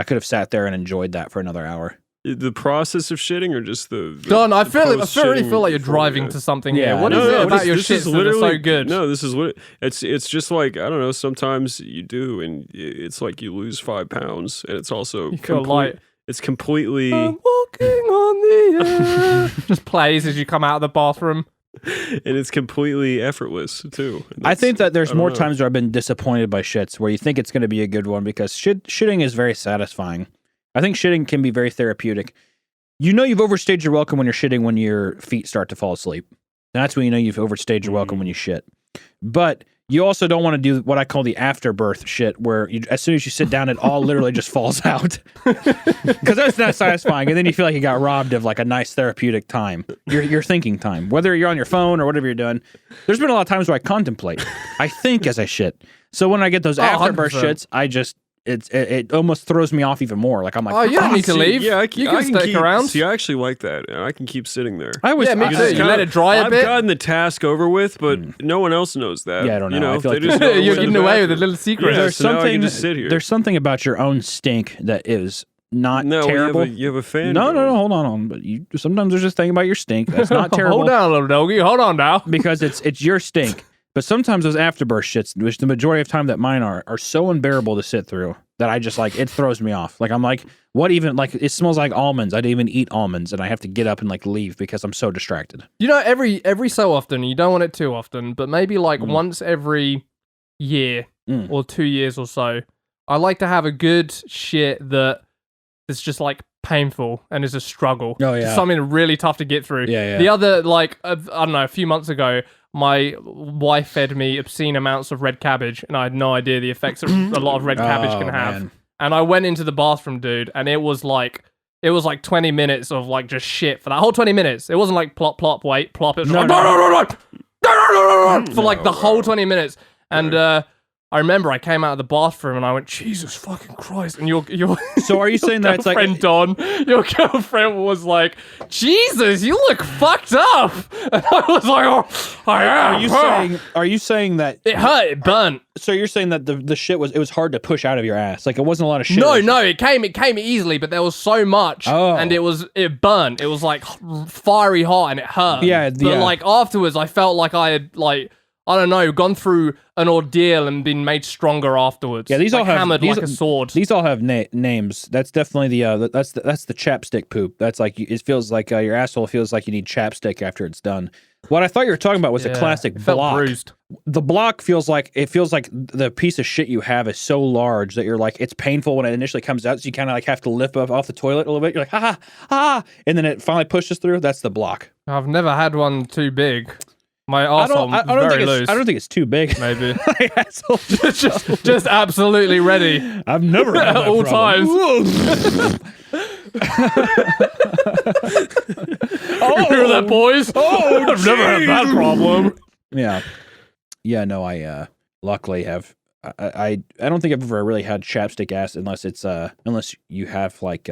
I could have sat there and enjoyed that for another hour. The process of shitting or just the Don, I really post-shitting feel like you're before driving you- to something Yeah, here. What I is know. it No, about your this shits is that are so literally- good? No, this is what it's just like I don't know. Sometimes you do, and it's like you lose 5 pounds, and it's also You feel light. It's completely I'm walking on the air. Just plays as you come out of the bathroom. and it's completely effortless too. And I think that there's I don't more know. times where I've been disappointed by shits where you think it's going to be a good one because shitting is very satisfying. I think shitting can be very therapeutic. You know you've overstayed your welcome when you're shitting when your feet start to fall asleep. That's when you know you've overstayed your welcome when you shit. But you also don't want to do what I call the afterbirth shit where as soon as you sit down, it all literally just falls out. Because that's not satisfying. And then you feel like you got robbed of like a nice therapeutic time. Your thinking time. Whether you're on your phone or whatever you're doing. There's been a lot of times where I contemplate. I think as I shit. So when I get those afterbirth 100%. shits, I just... It almost throws me off even more. Like I'm like, Oh, you don't need to See, leave. Yeah, you can stick keep, around. See, I actually like that, and I can keep sitting there. I was, Yeah, me I- too. Just You kinda- let it dry a I've bit. gotten the task over with, but no one else knows that. Yeah, I don't know. You know, I feel they like just know You're what's in getting the away with a bathroom. little secret. Yeah, there's so now I something. can just sit here. There's something about your own stink that is not No, terrible. you have a fan. No, going. hold on. But you sometimes there's this thing about your stink that's not terrible Hold down, little doggy. Hold on now. because it's your stink. But sometimes those afterbirth shits, which the majority of time that mine are so unbearable to sit through that I just like it throws me off. Like I'm like, what even like it smells like almonds. I didn't even eat almonds, and I have to get up and like leave because I'm so distracted. You know, every so often, you don't want it too often, but maybe like once every year Mm. or 2 years or so, I like to have a good shit that is just like painful and is a struggle. Oh, yeah. Just something really tough to get through. Yeah. The other, like, I don't know, a few months ago, my wife fed me obscene amounts of red cabbage, and I had no idea the effects that a lot of red cabbage Oh, can have. man. And I went into the bathroom, dude, and it was like 20 minutes of like just shit for that whole 20 minutes. It wasn't like plop, plop, wait, plop. It was just like, for like the whole 20 minutes. And I remember I came out of the bathroom and I went, Jesus fucking Christ. And your So are you saying that it's like girlfriend, Don, your girlfriend was like, Jesus, you look fucked up. And I was like, oh, I am. Are you saying that It hurt, it burnt. so you're saying that the shit was hard to push out of your ass? Like it wasn't a lot of shit. No, it came easily, but there was so much, Oh. and it burned. It was like fiery hot, and it hurt. Yeah, but yeah. like afterwards, I felt like I had like I don't know, gone through an ordeal and been made stronger afterwards. Yeah, these like all have hammered these, like a sword. These all have names. That's definitely that's the chapstick poop. That's like it feels like your asshole feels like you need chapstick after it's done. What I thought you were talking about was a classic it felt block. bruised. The block feels like the piece of shit you have is so large that you're like it's painful when it initially comes out, so you kind of like have to lift up off the toilet a little bit. You're like ha ha, and then it finally pushes through. That's the block. I've never had one too big. My I arsehole don't was very think loose. I don't think it's too big. Maybe My asshole just absolutely ready I've never had at that all problem. times. Oh, Hear that, boys? Oh, I've never had that problem. Yeah. No, I luckily have. I don't think I've ever really had chapstick ass unless it's unless you have like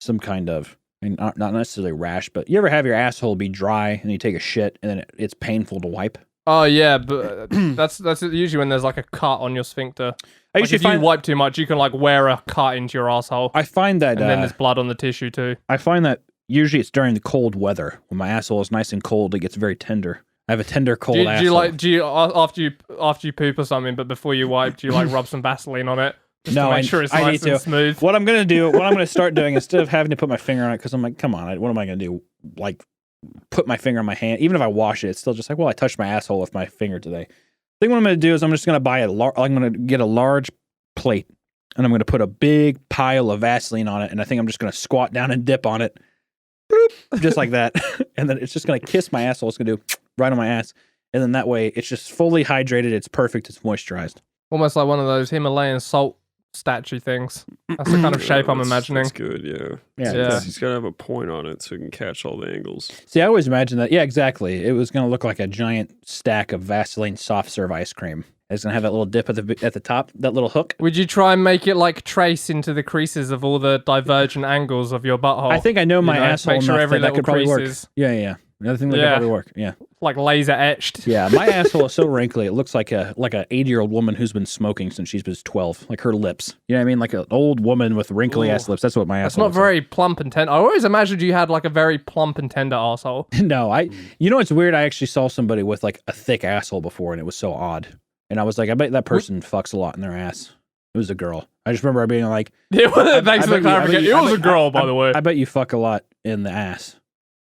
some kind of not necessarily rash, but you ever have your asshole be dry and you take a shit and then it's painful to wipe. Oh yeah, but that's usually when there's like a cut on your sphincter. I Like usually if you find wipe too much, you can like wear a cut into your asshole, I find that and then there's blood on the tissue too. I find that usually it's during the cold weather when my asshole is nice and cold. It gets very tender. I have a tender cold asshole. Do you after you poop or something, but before you wipe, do you like rub some Vaseline on it? Just to make sure it's nice and smooth. What I'm gonna do, what I'm gonna start doing, instead of having to put my finger on it, because I'm like, come on, what am I gonna do? Like, put my finger on my hand. Even if I wash it, it's still just like, well, I touched my asshole with my finger today. I think what I'm gonna do is I'm just gonna buy I'm gonna get a large plate, and I'm gonna put a big pile of Vaseline on it, and I think I'm just gonna squat down and dip on it, bloop, just like that, and then it's just gonna kiss my asshole. It's gonna do right on my ass, and then that way it's just fully hydrated. It's perfect. It's moisturized. Almost like one of those Himalayan salt statue things. That's the kind of shape I'm imagining. That's good, yeah. Yeah. He's got to have a point on it so he can catch all the angles. See, I always imagined that. Yeah, exactly. It was going to look like a giant stack of Vaseline soft serve ice cream. It's going to have that little dip at the top, that little hook. Would you try and make it like trace into the creases of all the divergent angles of your butthole? I think I know my asshole make sure enough every that could probably work. is Yeah. Another thing that could probably work. Yeah. Like laser etched. Yeah, my asshole is so wrinkly. It looks like a 80-year-old woman who's been smoking since she was 12. Like her lips. You know what I mean? Like an old woman with wrinkly ass lips. That's what my asshole is. That's not very plump and tender. I always imagined you had like a very plump and tender asshole. No, you know what's weird? I actually saw somebody with like a thick asshole before, and it was so odd. And I was like, I bet that person fucks a lot in their ass. It was a girl. I just remember being like, Thanks for the clarification. It was a girl, by the way. I bet you fuck a lot in the ass.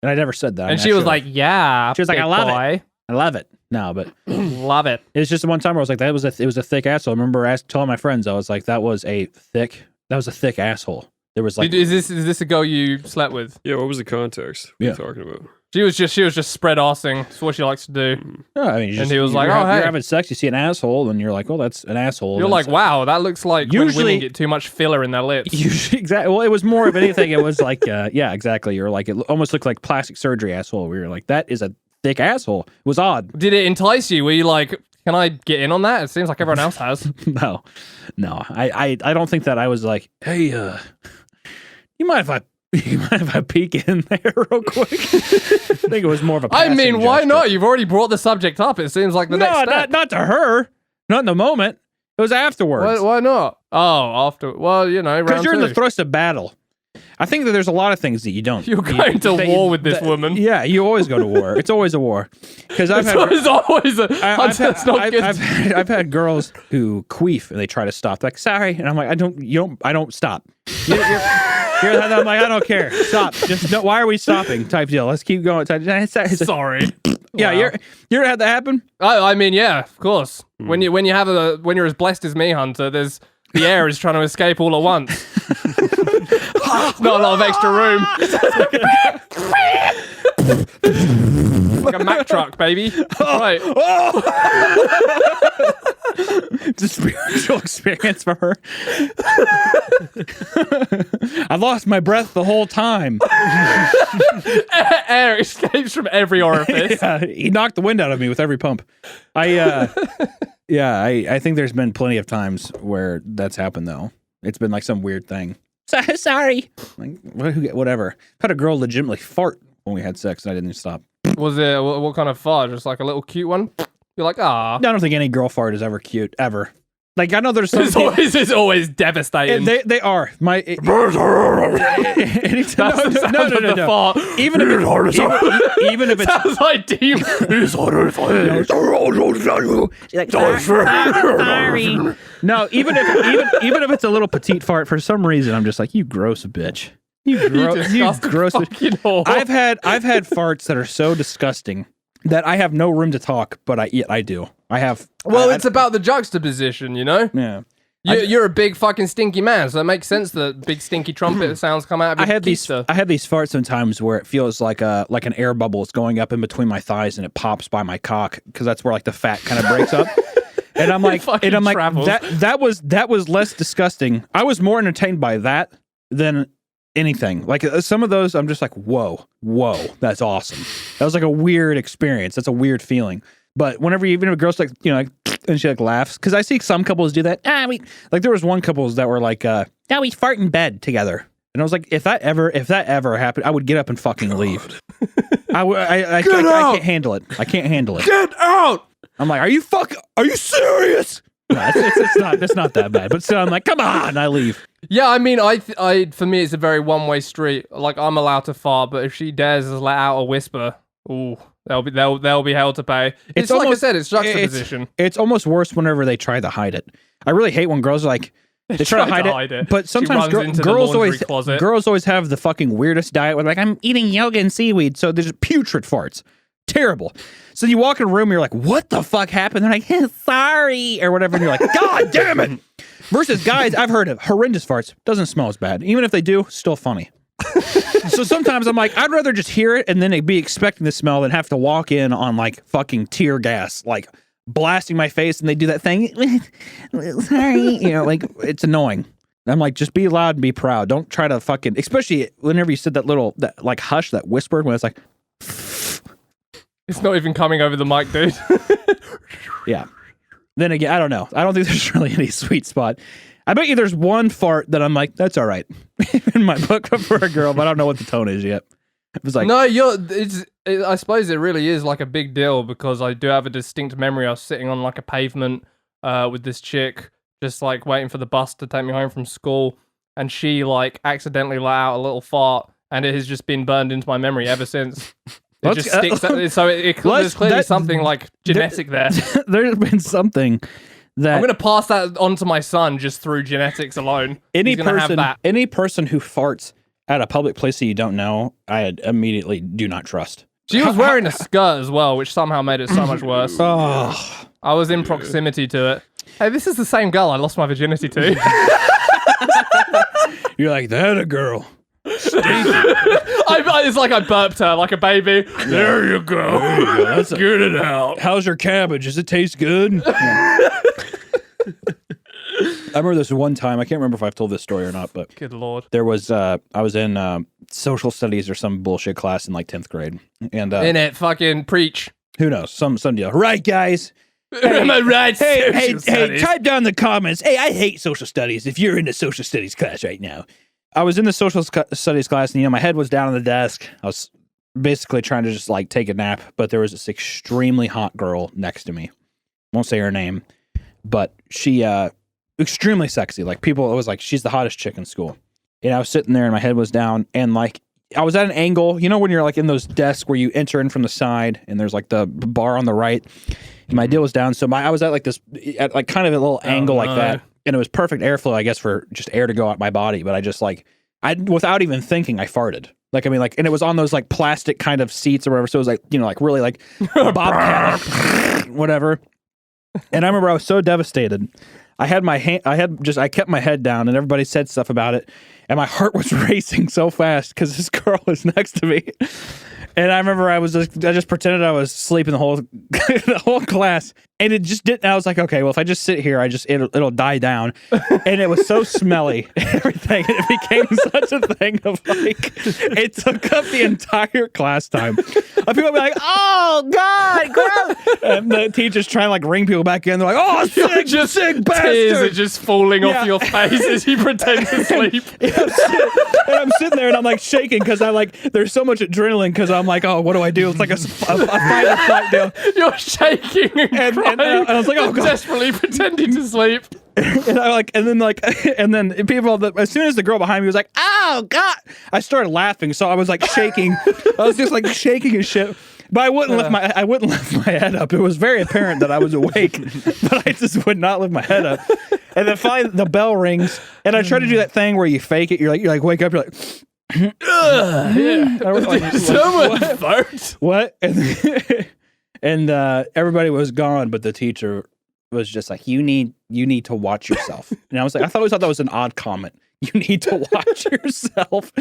And I never said that. And she was like, yeah. She was like, I love it. I love it. No, but love it. It's just the one time where I was like, it was a thick asshole. I remember telling my friends, I was like, that was a thick asshole. There was like, is this a girl you slept with? Yeah, what was the context? What are you talking about? She was just spread arsing. That's what she likes to do. No, I mean, and he was like, "Oh, hey, you're having sex. You see an asshole, and you're like, well, that's an asshole." You're like, "Wow, that looks like when women get too much filler in their lips." Usually, exactly. Well, it was more of anything. It was like, yeah, exactly. You're like, it almost looked like plastic surgery asshole. We were like, that is a thick asshole. It was odd. Did it entice you? Were you like, can I get in on that? It seems like everyone else has. No. I don't think that I was like, hey, you mind if I peek in there real quick? I think it was more of a I mean, why gesture. not? You've already brought the subject up. It seems like the next step. Not to her. Not in the moment. It was afterwards. Why not? Oh, after. Well, you know, because you're in the thrust of battle. I think that there's a lot of things that you don't. You're going to war with this woman. Yeah, you always go to war. It's always a war. Because I've had girls who queef and they try to stop. They're like, sorry, and I'm like, I don't stop. I'm like, I don't care. Stop. Just no. Why are we stopping? Type deal. Let's keep going. Sorry. Yeah, Wow. you ever had that happen? I mean, yeah, of course. When you're as blessed as me, Hunter, the air is trying to escape all at once. Not a lot of extra room. Like a Mack truck, baby. Right. It's a spiritual experience for her. I lost my breath the whole time. Air escapes from every orifice. Yeah, he knocked the wind out of me with every pump. I think there's been plenty of times where that's happened, though. It's been like some weird thing. Sorry. Like, whatever. I had a girl legitimately fart when we had sex, and I didn't stop. Was it, what kind of fart? Just like a little cute one? You're like, ah. I don't think any girl fart is ever cute, ever. Like, I know there's some it's always devastating. They are. No. Fart. Even if it's sounds like demon. Sorry. No, even if it's a little petite fart, for some reason I'm just like, you gross bitch. You gross bitch. I've had farts that are so disgusting that I have no room to talk, but I do. I have. Well, it's about the juxtaposition, you know? Yeah. You're a big fucking stinky man, so it makes sense that big stinky trumpet sounds come out of your I have these farts sometimes where it feels like an air bubble is going up in between my thighs and it pops by my cock because that's where like the fat kind of breaks up. And I'm like, that was less disgusting. I was more entertained by that than anything. Like some of those, I'm just like, whoa, that's awesome. That was like a weird experience. That's a weird feeling. But whenever even if a girl's like, you know, like, and she like laughs, because I see some couples do that. There was one couples that were like, we fart in bed together, and I was like, if that ever happened, I would get up and fucking leave. I can't handle it. I can't handle it. Get out! I'm like, are you serious? No, it's not that bad. But so I'm like, come on, I leave. Yeah, I mean, for me, it's a very one-way street. Like, I'm allowed to fart, but if she dares to let out a whisper, ooh, they'll be hell to pay. It's like I said, it's juxtaposition. It's almost worse whenever they try to hide it. I really hate when girls are like, they try to hide it. But sometimes girls always have the fucking weirdest diet where like, I'm eating yoga and seaweed, so there's putrid farts. Terrible. So you walk in a room, you're like, what the fuck happened? They're like, sorry, or whatever. And you're like, God damn it. Versus guys, I've heard of horrendous farts. Doesn't smell as bad. Even if they do, still funny. So sometimes I'm like, I'd rather just hear it and then be expecting the smell than have to walk in on like fucking tear gas, like blasting my face, and they do that thing. Sorry. You know, like, it's annoying. I'm like, just be loud and be proud. Don't try to fucking, especially whenever you said that like hush, that whisper, when it's like, it's not even coming over the mic, dude. yeah. Then again, I don't know. I don't think there's really any sweet spot. I bet you there's one fart that I'm like, that's all right in my book for a girl, but I don't know what the tone is yet. It was like, no, I suppose it really is like a big deal, because I do have a distinct memory. I was sitting on like a pavement with this chick, just like waiting for the bus to take me home from school, and she like accidentally let out a little fart, and it has just been burned into my memory ever since. It just sticks. So there's clearly something like genetic there. There's been something that I'm going to pass that on to my son just through genetics alone. Any person who farts at a public place that you don't know, I immediately do not trust. She was wearing a skirt as well, which somehow made it so much worse. Oh, I was in proximity to it. Hey, this is the same girl I lost my virginity to. You're like, that a girl. It's like I burped her like a baby. There you go. That's get it out. How's your cabbage? Does it taste good? Yeah. I remember this one time. I can't remember if I've told this story or not, but good lord, there was I was in social studies or some bullshit class in like 10th grade, and in it, fucking preach. Who knows? Some deal. Right, guys. Am I right? Hey, type down in the comments. Hey, I hate social studies. If you're in a social studies class right now. I was in the social studies class, and my head was down on the desk. I was basically trying to just like take a nap, but there was this extremely hot girl next to me. Won't say her name, but she extremely sexy. Like, people, it was like, she's the hottest chick in school. And I was sitting there, and my head was down, and like I was at an angle. You know when you're like in those desks where you enter in from the side, and there's like the bar on the right. And my deal was down, so I was at like this, at like kind of a little angle like that. And it was perfect airflow, I guess, for just air to go out my body. But I just like, without even thinking, I farted. Like, I mean, like, and it was on those like plastic kind of seats or whatever. So it was like, like really like bobcat, whatever. And I remember I was so devastated. I had I kept my head down, and everybody said stuff about it. And my heart was racing so fast because this girl was next to me. And I remember I just pretended I was sleeping the whole class, and it just didn't. I was like, okay, well, if I just sit here, it'll die down. And it was so smelly and everything, and it became such a thing of like, it took up the entire class time. People would be like, oh God, gross. And the teacher's trying to like ring people back in. They're like, oh, sick bastard. Tears are just falling off your face as you pretend to sleep. And I'm sitting there and I'm like shaking because there's so much adrenaline because I'm like, oh, what do I do? It's like a fight or flight deal. You're shaking and crying. And I was like, oh God. Desperately pretending to sleep. And then people, as soon as the girl behind me was like, oh God, I started laughing. So I was like shaking. I was just like shaking and shit. But I wouldn't lift my head up. It was very apparent that I was awake, but I just would not lift my head up. And then finally the bell rings, and I try to do that thing where you fake it. You're like wake up. You're like, yeah. Someone farts. What? And everybody was gone, but the teacher was just like, you need to watch yourself. And I was like, I always thought that was an odd comment. You need to watch yourself.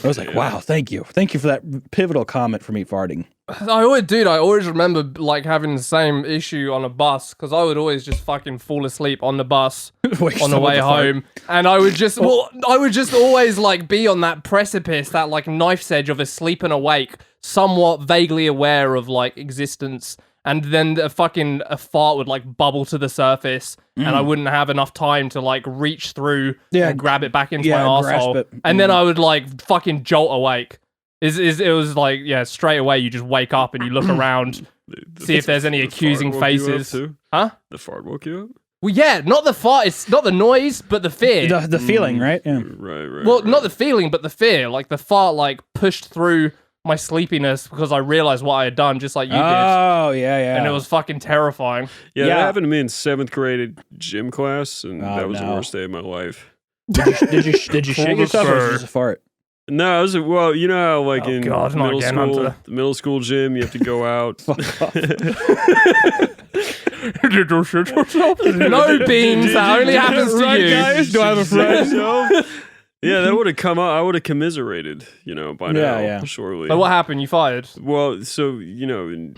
I was like, wow, thank you for that pivotal comment for me farting. I always remember like having the same issue on a bus, because I would always just fucking fall asleep on the bus on the way home, and I would just always like be on that precipice, that like knife's edge of asleep and awake, somewhat vaguely aware of like existence. And then a fart would like bubble to the surface, and I wouldn't have enough time to like reach through and grab it back into my arsehole. And then I would like fucking jolt awake. It was like, yeah, straight away you just wake up and you look around, see if there's any accusing faces. Huh? Huh? The fart woke you up? Well, yeah, not the fart. It's not the noise, but the fear. The feeling, right? Yeah. Right. Well, right. not the feeling, but the fear. Like the fart, like pushed through my sleepiness because I realized what I had done, just like you did, Oh, yeah. and it was fucking terrifying. Yeah, Yeah. that happened to me in 7th grade gym class, and Oh, that was the no. worst day of my life. Did you shit yourself or was it just a fart? No, it was well, you know how like Oh, in God, not middle again, school, Hunter. the middle school gym, you have to go out. Did you shit yourself? No, Beans. That only happens to Right, you. guys? Do I have a friend? Yeah, that would have come out. I would have commiserated, by now, Yeah. surely. So what happened? You fired? Well, so in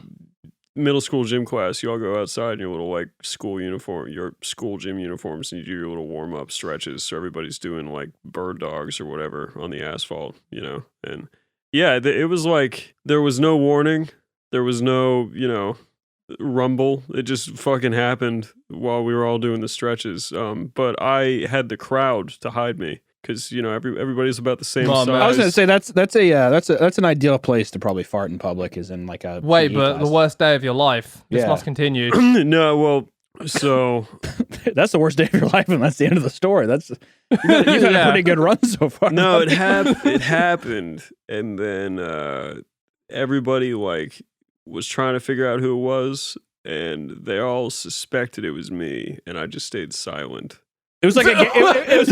middle school gym class, you all go outside in your little like school uniform, your school gym uniforms, and you do your little warm up stretches. So everybody's doing like bird dogs or whatever on the asphalt, And yeah, it was like there was no warning, there was no rumble. It just fucking happened while we were all doing the stretches. But I had the crowd to hide me. Because everybody's about the same size. Man. I was gonna say that's an ideal place to probably fart in public is in like a Wait, PE but class. the worst day of your life. This Yeah. must continue. No, well, so That's the worst day of your life, and that's the end of the story. You've had a Yeah. pretty good run so far. no, it happened, and then everybody like was trying to figure out who it was, and they all suspected it was me, and I just stayed silent. It was like it was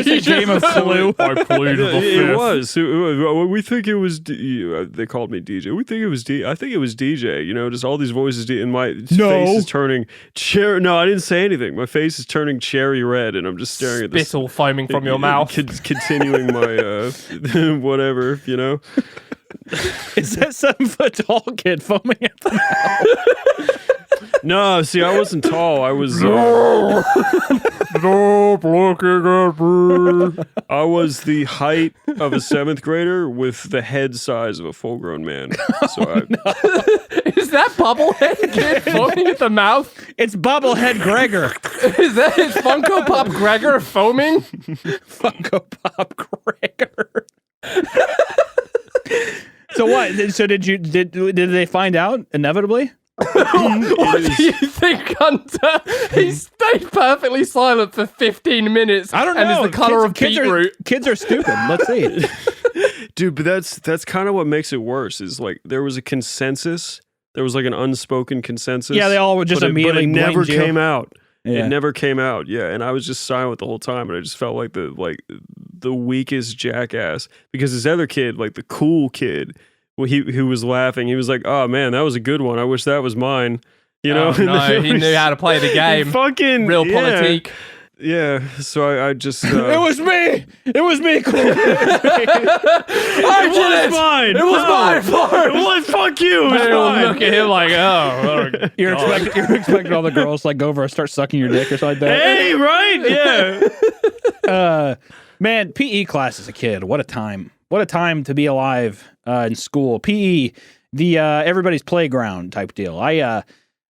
a game of Clue. I plead It was. We think it was. They called me DJ. We think it was I think it was DJ. Just all these voices. And my face is turning cherry. No, I didn't say anything. My face is turning cherry red, and I'm just staring at this. Spittle foaming from your mouth. Continuing my whatever. Is that 7-foot tall kid foaming at the mouth? No, see, I wasn't tall. I was. Stop looking at me. I was the height of a 7th grader with the head size of a full-grown man. So Is that Bubblehead kid foaming at the mouth? It's bobblehead Gregor. Is Funko Pop Gregor foaming? Funko Pop Gregor. So what? So did they find out inevitably? What do you think, Hunter? He stayed perfectly silent for 15 minutes. I don't know. And is the color of beetroot. Kids are stupid. Let's see. dude, but that's kind of what makes it worse. Is like there was a consensus. There was like an unspoken consensus. Yeah, they all would just but immediately it never blamed you. came out. Yeah. It never came out. Yeah, and I was just silent the whole time, and I just felt like the weakest jackass because this other kid, like the cool kid. Well, who was laughing. He was like, "Oh man, that was a good one. I wish that was mine." Oh, no, he knew how to play the game. Fucking Real politique. Yeah. So I just. It was me. It was me. Cool. I did it. Mine. It was my fault. Well, fuck you. It was They all mine. look at him like, oh. You're expecting all the girls to like go over and start sucking your dick or something like that. Hey, right? Yeah. Man, PE class as a kid. What a time. What a time to be alive in school. PE, the everybody's playground type deal. I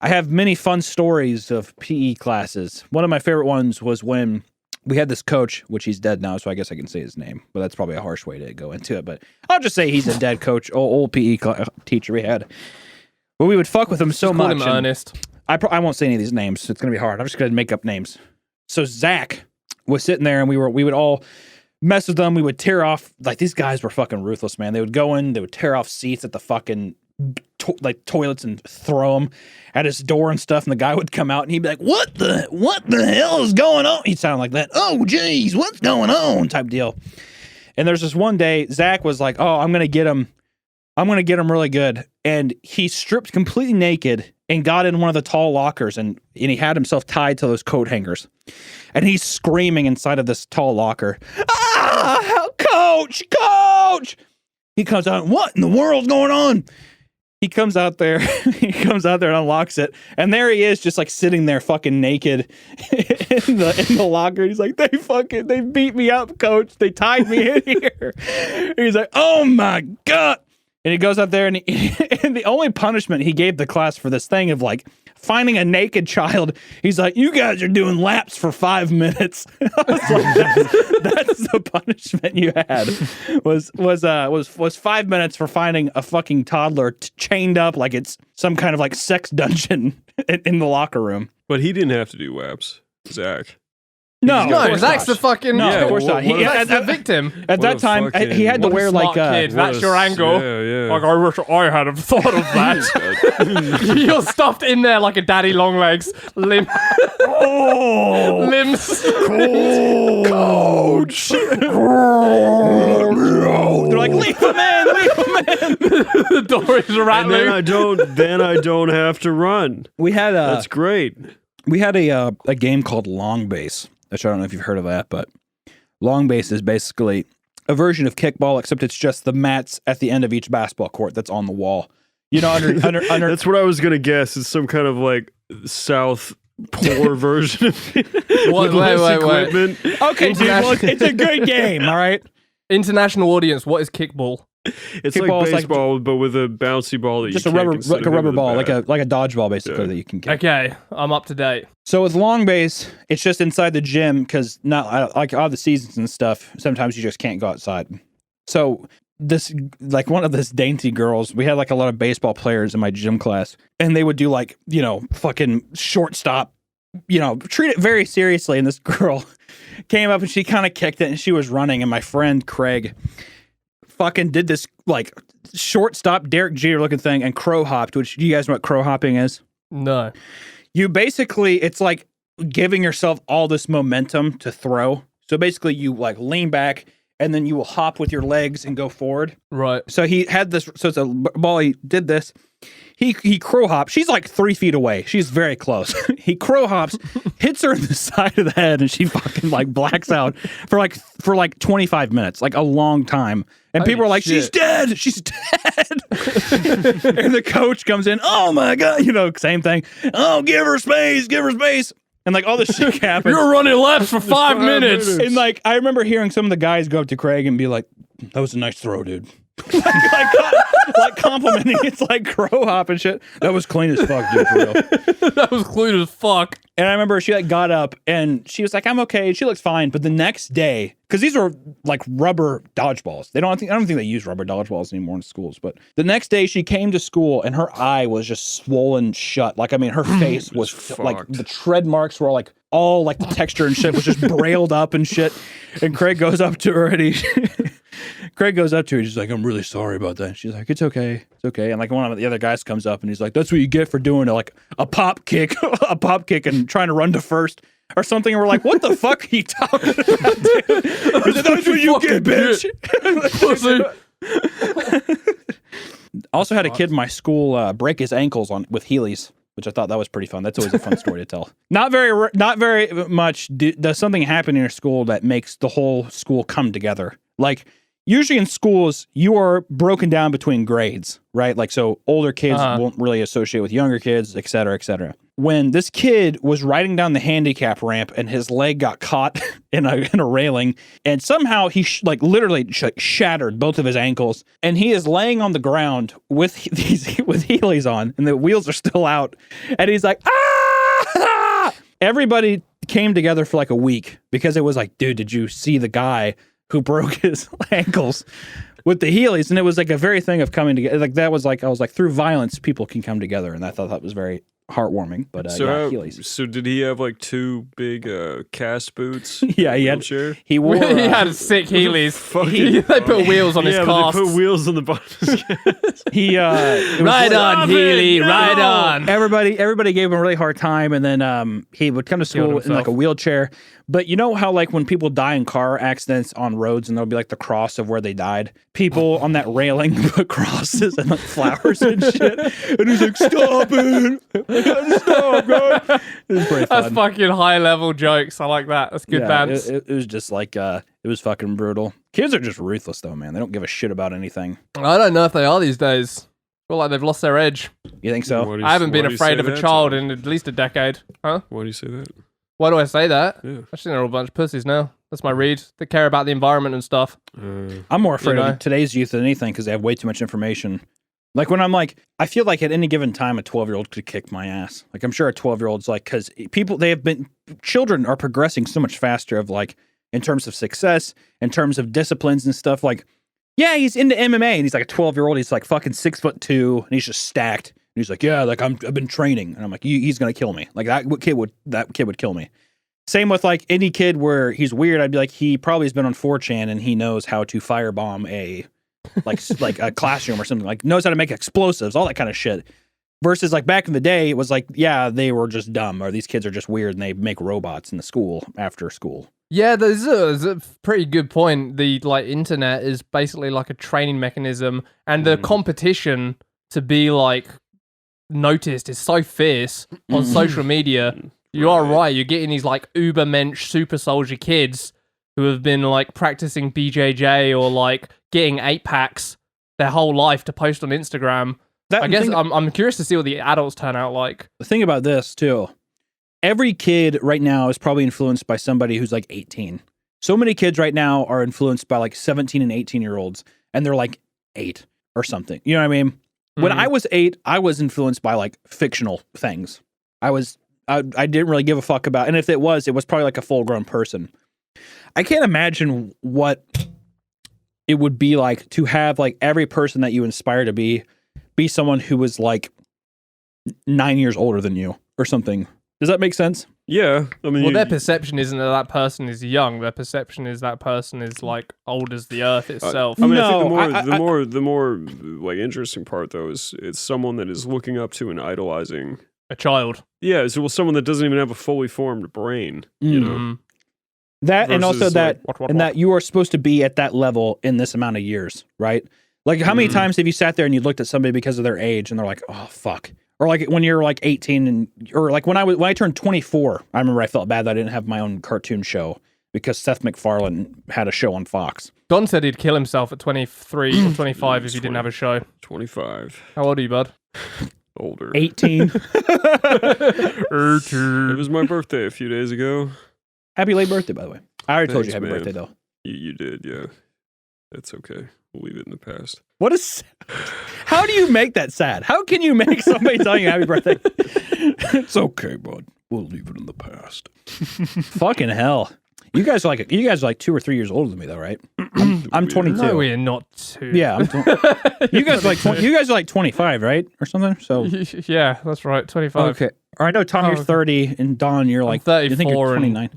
have many fun stories of PE classes. One of my favorite ones was when we had this coach, which he's dead now, so I guess I can say his name, but that's probably a harsh way to go into it. But I'll just say he's a dead coach, old PE teacher we had. But we would fuck with him so Call much. him Ernest. I won't say any of these names. It's going to be hard. I'm just going to make up names. So Zach was sitting there, and we would all mess with them. We would tear off, like, these guys were fucking ruthless, man. They would go in, they would tear off seats at the fucking toilets and throw them at his door and stuff, and the guy would come out and he'd be like, what the hell is going on? He'd sound like that. Oh geez, what's going on? Type deal. And there's this one day Zach was like, oh, I'm gonna get him really good, and he stripped completely naked and got in one of the tall lockers, and he had himself tied to those coat hangers, and he's screaming inside of this tall locker, coach. He comes out, what in the world's going on? He comes out there and unlocks it, and there he is, just like sitting there fucking naked in the locker. He's like, they beat me up, coach. They tied me in here. He's like, oh my God. And he goes out there, and the only punishment he gave the class for this thing of like finding a naked child. He's like, you guys are doing laps for 5 minutes. I was like, that's the punishment you had. Was 5 minutes for finding a fucking toddler chained up like it's some kind of like sex dungeon in the locker room. But he didn't have to do laps, Zach. No, Zach's the fucking. No, of course not. That's the victim. At that time, he had to wear like kid. That's your angle. Yeah. Like, I wish I had have thought of that. You're stuffed in there like a daddy long legs. Limbs. Coach. They're like, leave him in. The door is rattling. And then I don't have to run. We had That's great. We had a game called Long Base, which I don't know if you've heard of that, but Long Base is basically a version of kickball, except it's just the mats at the end of each basketball court that's on the wall. You know, under That's what I was gonna guess. It's some kind of like South poor version of it. Wait. Okay, dude, well, it's a good game, all right? International audience, what is kickball? It's Kickball like is like baseball, but with a bouncy ball that just you a rubber, kick instead like a of rubber hitting ball, with like bat. a dodgeball, basically that you can kick. Okay, I'm up to date. So with Long Base, it's just inside the gym because not like all the seasons and stuff. Sometimes you just can't go outside. So this like one of this dainty girls, we had like a lot of baseball players in my gym class, and they would do like fucking shortstop, treat it very seriously. And this girl came up and she kind of kicked it, and she was running, and my friend Craig fucking did this like shortstop Derek Jeter looking thing and crow hopped. Which, do you guys know what crow hopping is? No. You basically, it's like giving yourself all this momentum to throw. So basically you like lean back and then you will hop with your legs and go forward. Right. So he had this, so it's a ball, he did this. He crow hops. She's like 3 feet away. She's very close. He crow hops, hits her in the side of the head, and she fucking like blacks out for like 25 minutes, like a long time. And Holy people are like, shit. she's dead. She's dead. And the coach comes in. Oh my God. Same thing. Oh, give her space. Give her space. And like all this shit happens. You're running laps for 5 minutes. And like, I remember hearing some of the guys go up to Craig and be like, that was a nice throw, dude. like complimenting. It's like crow hop and shit. That was clean as fuck, dude, for real. That was clean as fuck. And I remember she like got up and she was like, I'm okay. She looks fine. But the next day, because these are like rubber dodgeballs. I don't think they use rubber dodgeballs anymore in schools. But the next day she came to school and her eye was just swollen shut. Like, I mean, her face was like the tread marks were like all like the texture and shit was just brailed up and shit. And Craig goes up to her and Craig goes up to her. He's like, I'm really sorry about that. She's like, it's okay. It's okay. And like one of the other guys comes up and he's like, that's what you get for doing a pop kick, and trying to run to first or something. And we're like, what the fuck are you talking about, dude? He's like, that's what you get, bitch. Also had a kid in my school break his ankles with Heelys, which I thought that was pretty fun. That's always a fun story to tell. Not very much does something happen in your school that makes the whole school come together. Like, usually in schools, you are broken down between grades, right? Like, so older kids won't really associate with younger kids, et cetera, et cetera. When this kid was riding down the handicap ramp and his leg got caught in a railing, and somehow he literally shattered both of his ankles, and he is laying on the ground with Heelys on, and the wheels are still out, and he's like, ah! Everybody came together for like a week because it was like, dude, did you see the guy who broke his ankles with the Heelys? And it was like a very thing of coming together. Like that was like, I was like, through violence, people can come together. And I thought that was very heartwarming. But Heelys. So did he have like 2 big cast boots? Yeah, he wore. He had sick Heelys. They put wheels on his casts. They put wheels on the bottom of his cast. Ride on, Heely, ride on. Everybody gave him a really hard time, and then he would come to school in like a wheelchair. But you know how like when people die in car accidents on roads, and there'll be like the cross of where they died, people on that railing put crosses and like flowers and shit, and he's like, stop it. Stop, God. It was pretty fun. That's fucking high level jokes. I like that. That's good bands. It was just like it was fucking brutal. Kids are just ruthless though, man. They don't give a shit about anything. I don't know if they are these days. I feel like they've lost their edge. You think so? I haven't been afraid of a child in at least a decade. Huh? Why do you say that? Why do I say that? Yeah. I just think they're all a bunch of pussies now. That's my read. They care about the environment and stuff. I'm more afraid of today's youth than anything because they have way too much information. Like when I'm like, I feel like at any given time, a 12-year-old could kick my ass. Like I'm sure a 12-year-old's like, because children are progressing so much faster of like, in terms of success, in terms of disciplines and stuff. Like, yeah, he's into MMA and he's like a 12-year-old. He's like fucking 6'2" and he's just stacked. And he's like, yeah, like I've been training. And I'm like, he's going to kill me. Like that kid would kill me. Same with like any kid where he's weird. I'd be like, he probably has been on 4chan and he knows how to firebomb a a classroom or something, like knows how to make explosives, all that kind of shit. Versus like back in the day, it was like, yeah, they were just dumb, or these kids are just weird and they make robots in the school after school. Yeah, there's a pretty good point. The like internet is basically like a training mechanism, and the competition to be like noticed is so fierce on social media. You are right. You're getting these like ubermensch super soldier kids who have been like practicing BJJ or like getting 8-packs their whole life to post on Instagram. I guess I'm curious to see what the adults turn out like. The thing about this too, every kid right now is probably influenced by somebody who's like 18. So many kids right now are influenced by like 17 and 18-year-olds, and they're like 8 or something. You know what I mean? When I was 8, I was influenced by like fictional things. I didn't really give a fuck about, and if it was probably like a full-grown person. I can't imagine what it would be like to have like every person that you inspire to be someone who was like 9 years older than you or something. Does that make sense? Yeah. I mean, well, their perception isn't that person is young. Their perception is that person is like old as the earth itself. I mean, I think the more like interesting part though is it's someone that is looking up to and idolizing a child. Yeah, so someone that doesn't even have a fully formed brain. You know. That and also that like, that you are supposed to be at that level in this amount of years, right? Like how many times have you sat there and you looked at somebody because of their age and they're like, oh fuck. Or like when you're like 18 or like when I turned 24, I remember I felt bad that I didn't have my own cartoon show because Seth MacFarlane had a show on Fox. Don said he'd kill himself at 23 or 25 if he didn't have a show. 25. How old are you, bud? Older. 18. It was my birthday a few days ago. Happy late birthday, by the way. I already told you Thanks, happy man. birthday, though. You did, yeah. That's okay. We'll leave it in the past. What is... How do you make that sad? How can you make somebody tell you happy birthday? It's okay, bud. We'll leave it in the past. Fucking hell. You guys are like 2 or 3 years older than me, though, right? I'm 22. No, we're not 2. Yeah, you guys are like 25, right, or something. So yeah, that's right, 25. Okay. Or I know Tom, you're 30, and Don, you're like 34. You think you're 29?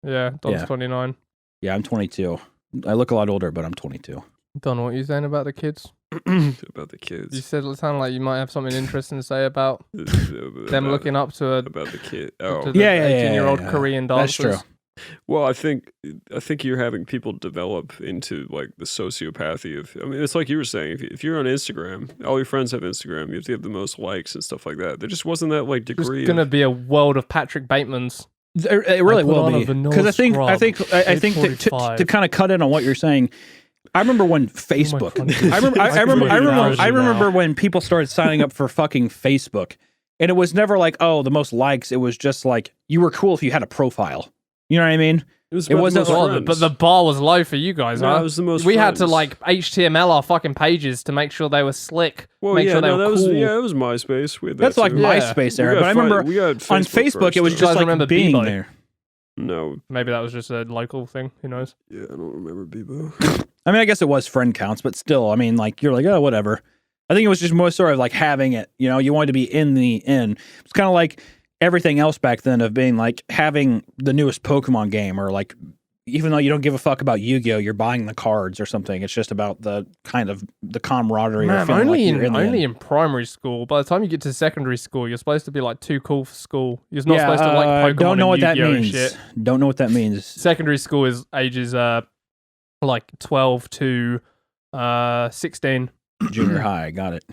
Yeah, Don's 29. Yeah, I'm 22. I look a lot older, but I'm 22. Don, what are you saying about the kids? About the kids. You said it sounded like you might have something interesting to say about them looking up to about the kid. Oh, 18-year-old Korean dancers. That's true. Well, I think you're having people develop into like the sociopathy of. I mean, it's like you were saying. If you're on Instagram, all your friends have Instagram. You have to have the most likes and stuff like that. There just wasn't that like degree. There's gonna be a world of Patrick Bateman's. It really will be, because I think to kind of cut in on what you're saying. I remember when Facebook. I remember when people started signing up for fucking Facebook, and it was never like, oh, the most likes. It was just like you were cool if you had a profile. You know what I mean? It wasn't, but the bar was low for you guys, huh? It was the most. We had to like HTML our fucking pages to make sure they were slick. Well, make yeah, sure they were cool. it was MySpace. We had that That's like too. MySpace era. But I remember on Facebook, it was just like being there. No, maybe that was just a local thing. Who knows? Yeah, I don't remember Bebo. I mean, I guess it was friend counts, but still, I mean, like you're like, oh, whatever. I think it was just more sort of like having it. You know, you wanted to be in the in. It's kind of like everything else back then of being like having the newest Pokemon game, or like even though you don't give a fuck about Yu-Gi-Oh, you're buying the cards or something. It's just about the kind of the camaraderie. Man, or feeling only like you're only in primary school. By the time you get to secondary school, you're supposed to be like too cool for school. You're not supposed to like Pokemon. Don't know what that Yu-Gi-Oh means. Shit. Don't know what that means. Secondary school is ages like 12 to 16. Junior high, got it.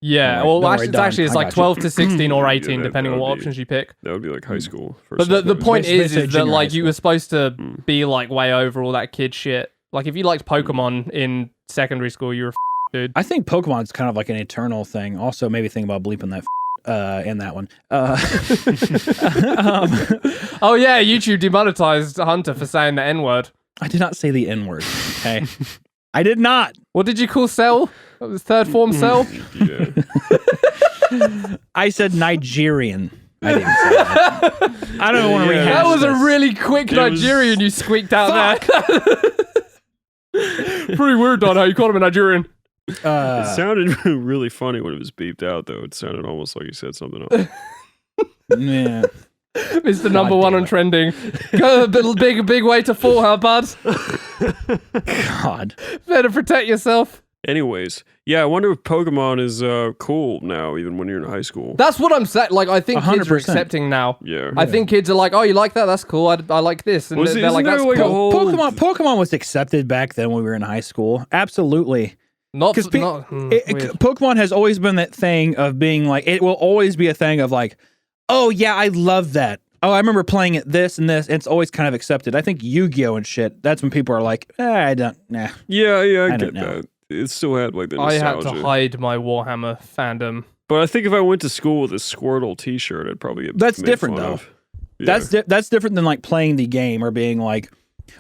Yeah, Right. well, actually, it's like 12 to 16 or 18, depending on what options you pick. That would be like high school. But the point is that like school. you were supposed to be like way over all that kid shit. Like if you liked Pokemon in secondary school, you were dude. I think Pokemon's kind of like an eternal thing. Also, maybe think about bleeping that in that one. Oh yeah, YouTube demonetized Hunter for saying the N-word. I did not say the N-word. Okay. I did not. What did you call cell? That was third form cell? Yeah. I said Nigerian. I didn't say that. I don't want to rehash That was this. a really quick Nigerian you squeaked out there. Pretty weird, Don, how you called him a Nigerian. It sounded really funny when it was beeped out, though. It sounded almost like you said something else. Yeah. Mr. Number One on trending. Go a big way to fall, huh, bud? God. Better protect yourself. Anyways, yeah, I wonder if Pokemon is cool now, even when you're in high school. That's what I'm saying. Like, I think kids are 100%. accepting now. Yeah. I think kids are like, oh, you like that? That's cool. I like this. And they're like, that's like a cool. whole... Pokemon was accepted back then when we were in high school. Absolutely. Not, Because weird. Pokemon has always been that thing of being like, it will always be a thing of like, oh yeah, I love that. Oh, I remember playing it this and this. And it's always kind of accepted. I think Yu-Gi-Oh! And shit, that's when people are like, I don't, nah. Yeah, I I get don't know. that. It still had like the I nostalgia. had to hide my Warhammer fandom. But I think if I went to school with a Squirtle t-shirt, I'd probably get That's made different, fun though. of. Yeah. That's different than like playing the game or being like,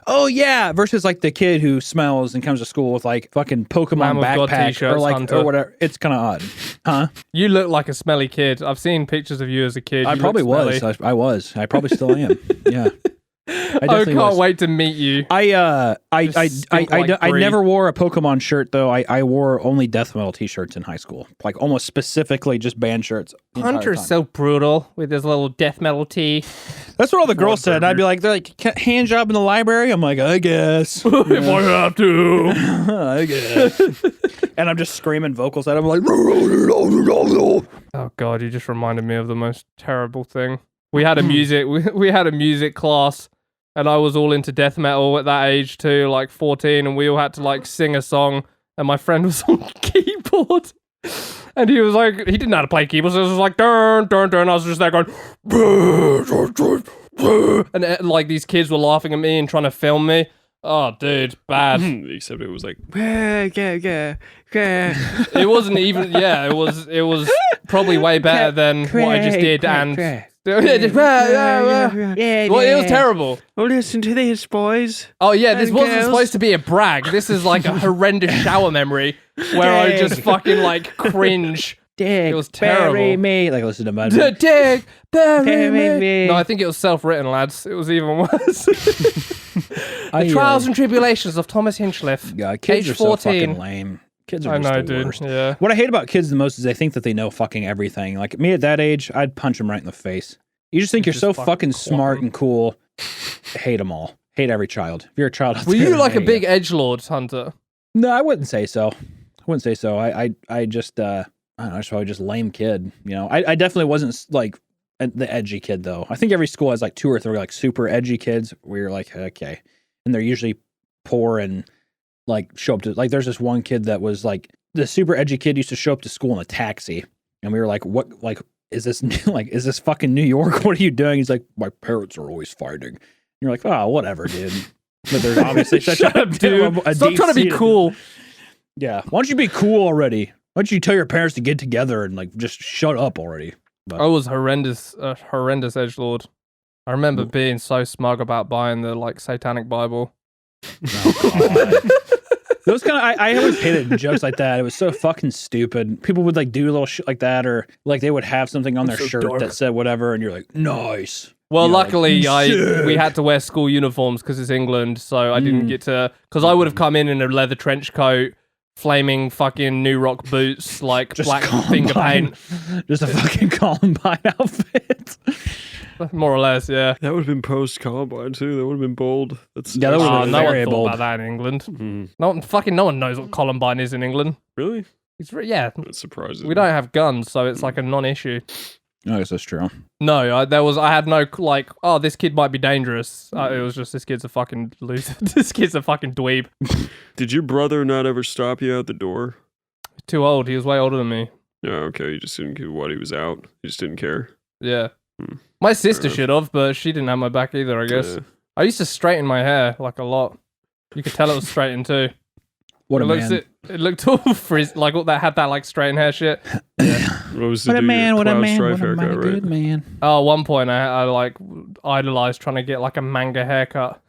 oh yeah, versus like the kid who smells and comes to school with like fucking Pokemon Lamb of God backpack or t-shirts, like Hunter. or whatever. It's kind of odd, huh? You look like a smelly kid. I've seen pictures of you as a kid. I You probably look was. smelly. I was. I probably still am. Yeah. I I definitely can't was. wait to meet you. I stink like I brie. never wore a Pokemon shirt though. I wore only death metal t-shirts in high school, like almost specifically just band shirts. the entire Hunter's time. so brutal with his little death metal tee. That's what all the girls said. And I'd be like, they're like, hand job in the library. I'm like, I guess. If I have to. I guess. And I'm just screaming vocals at him like, Oh god, you just reminded me of the most terrible thing. We had a music we had a music class and I was all into death metal at that age too, like 14, and we all had to like sing a song and my friend was on keyboard. And he was like, he didn't know how to play keyboard, so it was like dun dun dun. I was just there going and like these kids were laughing at me and trying to film me. Oh dude, bad. Except it was like, It wasn't even. Yeah, it was probably way better than what I just did. And well, it was terrible. Oh, listen to this, boys. Oh yeah, this And wasn't girls. supposed to be a brag. This is like a horrendous shower memory where I just fucking like cringe. Dig, It was terrible. bury me. Like, listen to my Dig, bury Bury me. me. No, I think it was self-written, lads. It was even worse. I, The Trials and Tribulations of Thomas Hinchliffe. God, kids Age are so 14. fucking lame. Kids are I just know, the dude. worst. Yeah. What I hate about kids the most is they think that they know fucking everything. Like me at that age, I'd punch them right in the face. You just think you're Just so fucking fucking clock smart 'em. and cool. Hate them all. Hate every child. If you're a child, out Were there, you like I a hate big you. edgelord, Hunter? No, I wouldn't say so. I just I don't know. I was probably just lame kid. You know, I definitely wasn't like the edgy kid though. I think every school has like 2 or 3 like super edgy kids where you're like, okay, and they're usually poor and like show up to like. There's this one kid that was like the super edgy kid used to show up to school in a taxi, and we were like, what like. Is this like, is this fucking New York? What are you doing? He's like, my parents are always fighting. And you're like, oh, whatever, dude. But there's obviously such Shut up, dude. Stop trying to be cool. Yeah. Why don't you be cool already? Why don't you tell your parents to get together and like just shut up already? I was horrendous edgelord. I remember being so smug about buying the like satanic Bible. Oh, God. Those kind of I always hated jokes like that. It was so fucking stupid. People would like do little shit like that, or like they would have something on their so shirt dark. that said whatever, and you're like, nice. Well, You know, like, luckily, sick. we had to wear school uniforms because it's England, so I didn't get to. Because I would have come in a leather trench coat, flaming fucking New Rock boots, like Just black finger Columbine. paint, Just a fucking Columbine outfit. more or less. Yeah. that would have been post Columbine too. That would have been bold. That's Yeah, that would've been No one very thought bold. about that in England. Mhm. No one knows what Columbine is in England. Really? Yeah, That surprises we me. don't have guns, so it's like a non-issue. I guess that's true. No, I had no like, oh, this kid might be dangerous. It was just this kid's a fucking loser. This kid's a fucking dweeb. Did your brother not ever stop you out the door? Too old. He was way older than me. No, okay. You just didn't care what he was out. You just didn't care. Yeah. Hmm. My sister enough. should have, but she didn't have my back either, I guess. Yeah. I used to straighten my hair like a lot. You could tell it was straightened too. What a it looks man. it looked all frizz like all that had that like straighten hair shit. What was to What a do man, your what a Cloud man, Strife what a haircut, mighty right? good man. Oh, at one point I like idolized trying to get like a manga haircut.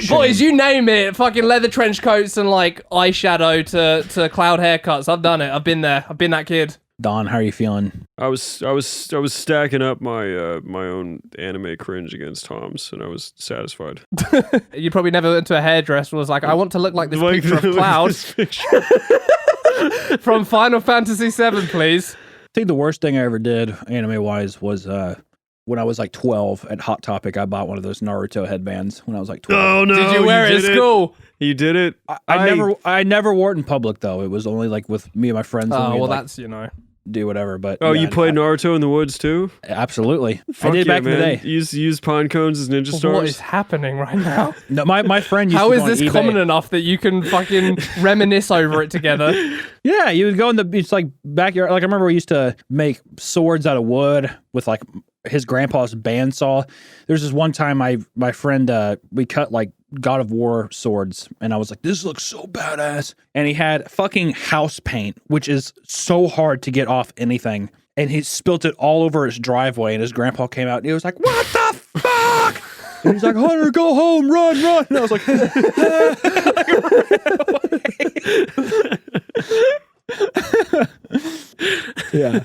Boys, you name it. Fucking leather trench coats and like eyeshadow to cloud haircuts. I've done it. I've been there. I've been that kid. Don, how are you feeling? I was stacking up my my own anime cringe against Tom's, and I was satisfied. You probably never went to a hairdresser and was like, I want to look like this picture of Cloud from Final Fantasy VII, please. I think the worst thing I ever did, anime-wise, was when I was like 12 at Hot Topic. I bought one of those Naruto headbands when I was like 12. Oh no! Did you wear it at school? You did it. I never wore it in public though. It was only like with me and my friends. Oh, and we'd, well, like, that's, you know. do whatever. But Oh, yeah, you played Naruto in the woods too? Absolutely. Fuck I did yeah, back in the man. day. Use pine cones as ninja stars. What is happening right now? No, my friend used How to is go on this eBay. common enough that you can fucking reminisce over it together? Yeah, you would go in the beach like backyard. Like I remember we used to make swords out of wood with like his grandpa's bandsaw. There's this one time my friend we cut like God of War swords, and I was like, this looks so badass. And he had fucking house paint, which is so hard to get off anything. And he spilt it all over his driveway, and his grandpa came out and he was like, what the fuck? And he's like, Hunter, go home, run. And I was like, yeah.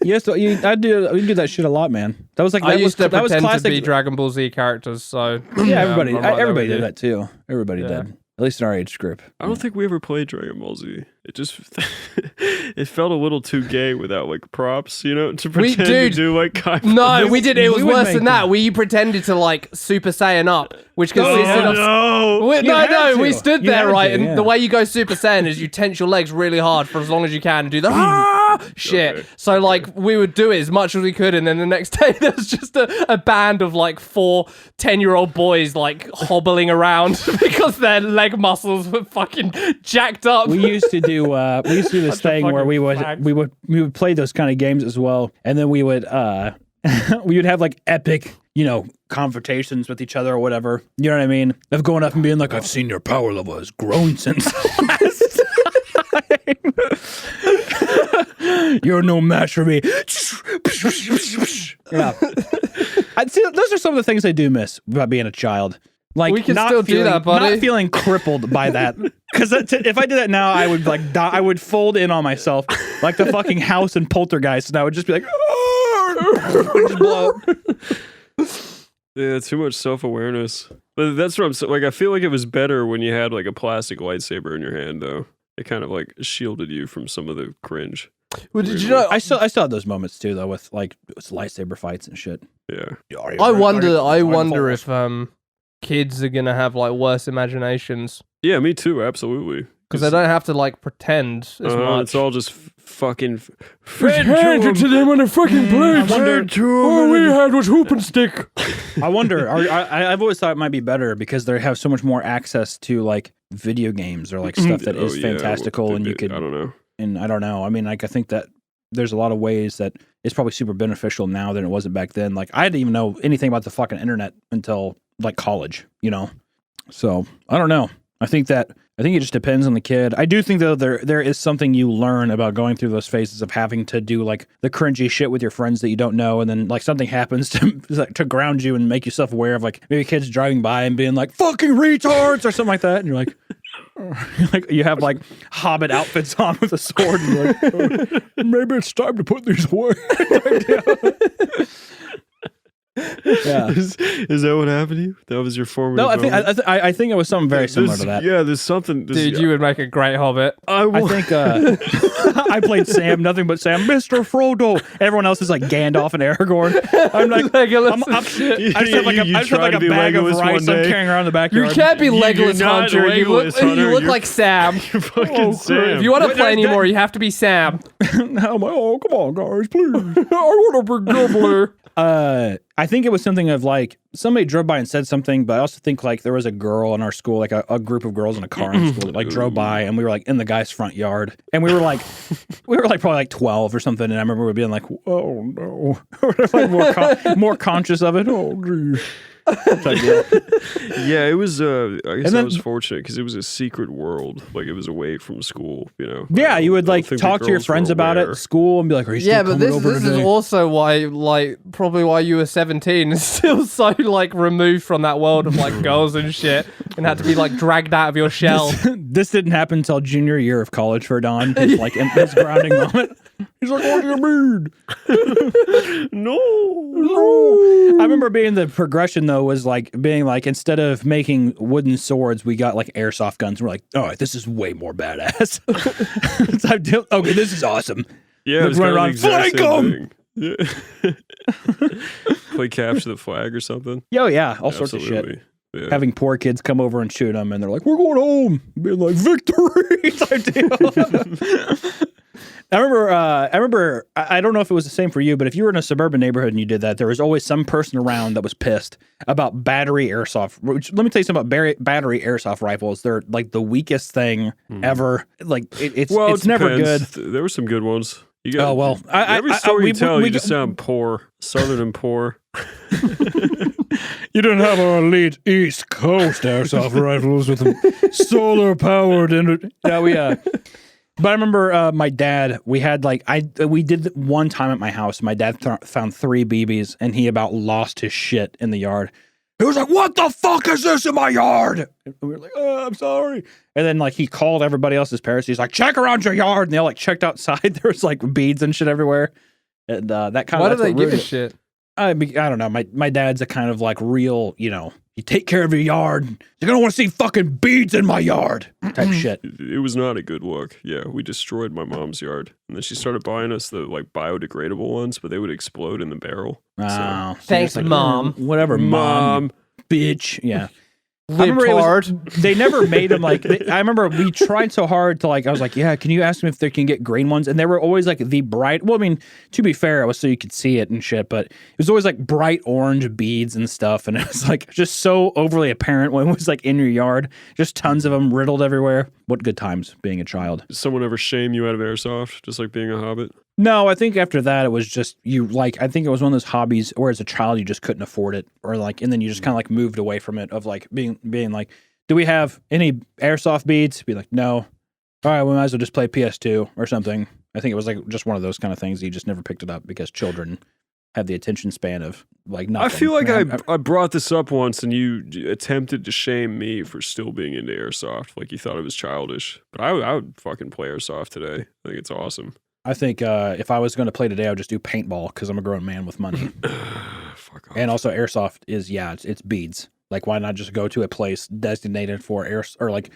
Yes, I do that shit a lot, man. That was like I used to that was pretend to classic. be Dragon Ball Z characters, so Yeah, everybody, I'm right there everybody with did you. that too. Everybody did. At least in our age group. I don't think we ever played Dragon Ball Z. It just it felt a little too gay without like props, you know, to pretend to do like kind of No, we did. It was we would worse make than that. We pretended to like Super Saiyan up, which Oh consisted of. no! had We to. stood You there, had right? to, And yeah. the way you go Super Saiyan is you tense your legs really hard for as long as you can and do the shit. Okay. So, like, we would do it as much as we could, and then the next day there was just a band of like 4 10-year-old boys like hobbling around because their leg muscles were fucking jacked up. We used to do this Such a thing where fucking we would play those kind of games as well, and then we would we would have like epic, you know, confrontations with each other or whatever. You know what I mean? Of going up and being like, I've seen your power level has grown since last time. You're no match for me. Yeah. I'd see, those are some of the things I do miss about being a child. Like, We can not still do feeling, that, buddy. Not feeling crippled by that. Because if I did that now, I would like die. I would fold in on myself like the fucking house in Poltergeist, and I would just be like, just blow up. Yeah, too much self-awareness. But that's what I'm saying. Like, I feel like it was better when you had like a plastic lightsaber in your hand, though. It kind of like shielded you from some of the cringe. Well, did you know? I still have those moments too, though, with like lightsaber fights and shit. Yeah. I wonder if kids are gonna have like worse imaginations Yeah, me too. Absolutely. because they don't have to like pretend as much. It's all just fucking. Handed to them on a fucking plate. All we had was hoop and stick. I wonder. I've always thought it might be better because they have so much more access to like video games or like stuff that is fantastical, and you could. I don't know. And I don't know. I mean, like I think that there's a lot of ways that it's probably super beneficial now than it wasn't back then. Like I didn't even know anything about the fucking internet until like college, you know. So I don't know. I think it just depends on the kid. I do think though there is something you learn about going through those phases of having to do like the cringy shit with your friends that you don't know, and then like something happens to ground you and make you self-aware of like maybe kids driving by and being like fucking retards or something like that, and you're like. Like you have like Hobbit outfits on with a sword, and you're like, maybe it's time to put these away. Yeah. Is that what happened to you? That was your formative No, I think it was something very similar to that. Yeah, there's something. Dude, you would make a great hobbit. I think I played Sam, nothing but Sam, Mr. Frodo. Everyone else is like Gandalf and Aragorn. I'm like, Legolas I and shit. just have like a bag of Legolas rice one day. I'm carrying around in the You backyard. can't be You're Legolas not Hunter. Legolas, Hunter. You look You're like Sam. You're fucking Sam. If you want to Wait, play that- anymore, you have to be Sam. I'm like, oh, come on, guys, please. I want to be Gobbler. I think it was something of like somebody drove by and said something, but I also think like there was a girl in our school, like a group of girls in a car in school that like drove by, and we were like in the guy's front yard, and we were like probably like 12 or something, and I remember we being like, oh no, like more conscious of it. Oh geez. type deal. Yeah, it was. I guess then- I was fortunate because it was a secret world. Like it was away from school. You know. Yeah, you would I don't like think the talk to your girls friends were about it aware. at school and be like, "Are you still Yeah, but coming over this today?" is also why, like, probably why you were 17 and still so, like, removed from that world of, like, girls and shit and had to be, like, dragged out of your shell. This didn't happen until junior year of college for Don. It's like in his grounding moment. He's like, "What do you mean?" No. I remember being the progression though was like being like instead of making wooden swords, we got like airsoft guns. We're like, all right, this is way more badass. Okay, this is awesome. Yeah, Let's it's run kind of the around, exact flank same thing. Yeah. Play capture the flag or something. Yo, yeah, all sorts of shit. Absolutely. Yeah. Having poor kids come over and shoot them, and they're like, "We're going home," being like, "Victory!" type deal. I remember. I don't know if it was the same for you, but if you were in a suburban neighborhood and you did that, there was always some person around that was pissed about battery airsoft. Which, let me tell you something about battery airsoft rifles. They're like the weakest thing ever. Like it's never good. There were some good ones. You got, Oh well, every story you tell, you just sound poor, southern and poor. You don't have our elite East Coast airsoft rifles with them solar powered. Yeah, we But I remember my dad. We had like we did one time at my house. My dad found 3 BBs, and he about lost his shit in the yard. He was like, "What the fuck is this in my yard?" And we were like, "Oh, I'm sorry." And then like he called everybody else's parents. He's like, "Check around your yard," and they all like checked outside. There was like beads and shit everywhere, and that kind of. Why do they give a shit? I don't know. My dad's a kind of like real, you know, you take care of your yard. You're gonna want to see fucking beads in my yard type shit. It was not a good look. Yeah, we destroyed my mom's yard, and then she started buying us the like biodegradable ones, but they would explode in the barrel. Oh, Thanks, Mom. Whatever, mom, bitch. Yeah. I remember they never made them like. I remember we tried so hard to like. I was like, "Yeah, can you ask them if they can get green ones?" And they were always like the bright. Well, I mean, to be fair, it was so you could see it and shit, but it was always like bright orange beads and stuff, and it was like just so overly apparent when it was like in your yard. Just tons of them riddled everywhere. What good times being a child. Did someone ever shame you out of airsoft, just like being a hobbit? No, I think after that it was just you like I think it was one of those hobbies where as a child you just couldn't afford it or like and then you just kind of like moved away from it of like being like, do we have any airsoft beads? Be like, no. All right, we might as well just play PS2 or something. I think it was like just one of those kind of things. You just never picked it up because children have the attention span of like nothing. I feel like I brought this up once and you attempted to shame me for still being into airsoft. Like you thought it was childish. But I would fucking play airsoft today. I think it's awesome. I think if I was going to play today, I would just do paintball because I'm a grown man with money. Fuck off. And also airsoft is, it's beads. Like, why not just go to a place designated for air or like.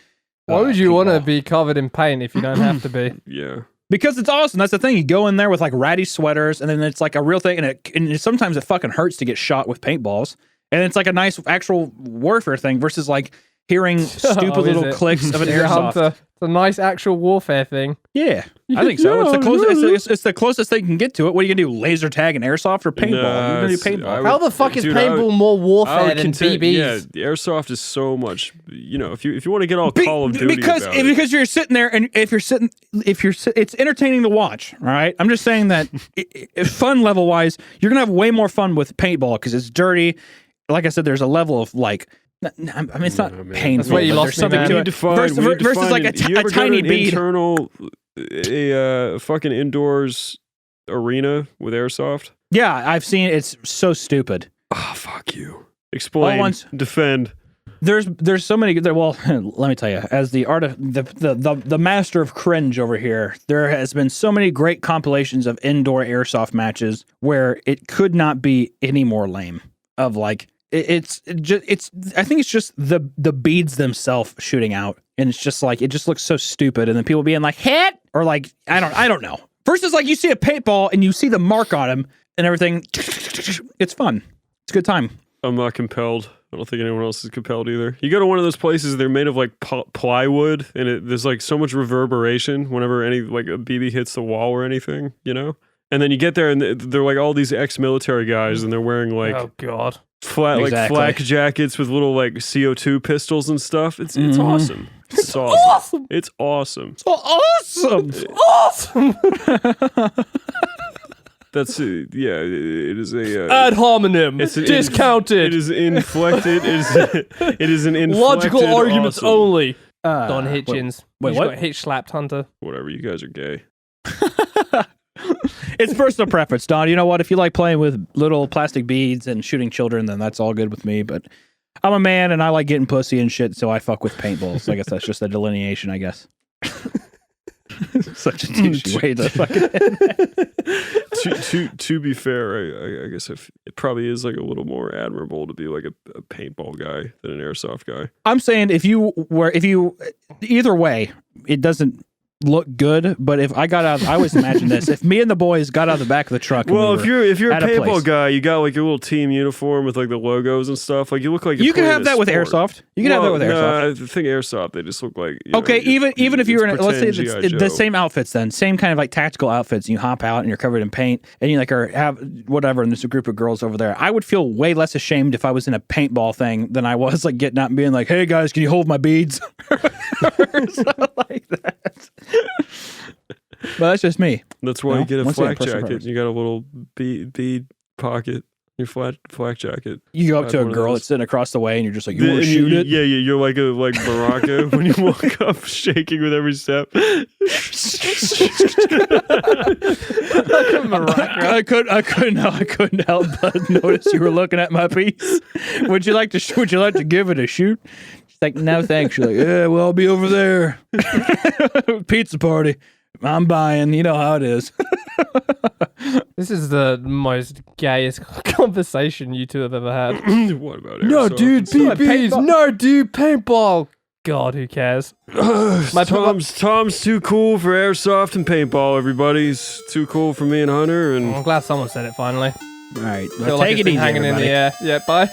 Why would you want to paintball? be covered in paint if you don't have to be? Yeah. Because it's awesome. That's the thing. You go in there with like ratty sweaters, and then it's like a real thing. And sometimes it fucking hurts to get shot with paintballs. And it's like a nice actual warfare thing versus like hearing stupid little clicks of an airsoft. It's a nice actual warfare thing. Yeah, I think so. It's the closest. It's the closest they can get to it. What are you gonna do? Laser tag and airsoft or paintball? Nah, You're gonna do it's- paintball. I How the fuck is dude, I paintball would- more I warfare would than contend, BBs? yeah, the airsoft is so much. You know, if you want to get all Call of Duty because about it, because you're sitting there and if you're it's entertaining to watch. All right, I'm just saying that fun level wise, you're gonna have way more fun with paintball because it's dirty. Like I said, there's a level of like. I mean, it's not painful. That's where you but lost there's me, something man. to we it. define Versus like you a ever tiny go to an bead. internal fucking indoors arena with airsoft. Yeah, I've seen it. It's so stupid. Oh, fuck you. Explain. once- Defend. There's so many. Well, let me tell you, as the master of cringe over here, there has been so many great compilations of indoor airsoft matches where it could not be any more lame. Of like. It's just I think it's just the beads themselves shooting out, and it's just like it just looks so stupid, and then people being like hit or like I don't know. Versus like you see a paintball and you see the mark on him and everything. It's fun. It's a good time. I'm not compelled. I don't think anyone else is compelled either. You go to one of those places, they're made of like plywood, and there's like so much reverberation whenever any like a BB hits the wall or anything, you know. And then you get there and they're like all these ex-military guys, and they're wearing like Oh god. like flak jackets with little like CO2 pistols and stuff. It's awesome. It's awesome. It's awesome. So awesome. Awesome. That's yeah. It is a ad hominem. it's an Discounted. It is inflected. It is an inflected Logical arguments awesome. only. Don Hitchens. wait, You what? got hitch slapped, Hunter. Whatever. You guys are gay. It's personal preference, Don. You know what? If you like playing with little plastic beads and shooting children, then that's all good with me. But I'm a man and I like getting pussy and shit, so I fuck with paintballs. I guess that's just a delineation, I guess. Such a douchey way to fucking to be fair, I guess if it probably is like a little more admirable to be like a paintball guy than an airsoft guy. I'm saying either way, it doesn't look good, but if I got out, I always imagine this: if me and the boys got out of the back of the truck, Well, if you're a at a paintball place. guy, you got like your little team uniform with like the logos and stuff. Like you look like you can playing have a that with sport. airsoft. You can have that with airsoft. The thing airsoft, they just look like Okay, even if you're in, let's say it's it's pretend the G.I. same outfits, then same kind of like tactical outfits. And you hop out and you're covered in paint, and you like have whatever, and there's a group of girls over there. I would feel way less ashamed if I was in a paintball thing than I was like getting out and being like, "Hey guys, can you hold my beads?" or something like that. But that's just me. That's why No? you get a Once again, flak personal jacket. preference. You got a little bead pocket. Your flak jacket. You go up I to have a one of girl those. that's sitting across the way, and you're just like, "You want to shoot it?" Yeah, you're like Baraka when you walk up, shaking with every step. I couldn't help but notice you were looking at my piece. Would you like to give it a shoot? She's like, "No, thanks." She's like, "Yeah, well, I'll be over there." Pizza party. I'm buying. You know how it is. This is the most gayest conversation you two have ever had. What about No, airsoft dude, and stuff? BBs. paintball. No, dude, paintball. God, who cares? Tom's too cool for airsoft and paintball. Everybody's too cool for me and Hunter. And I'm glad someone said it finally. All right, Feel like take it's it been easy, hanging everybody. in the air. Yeah, bye.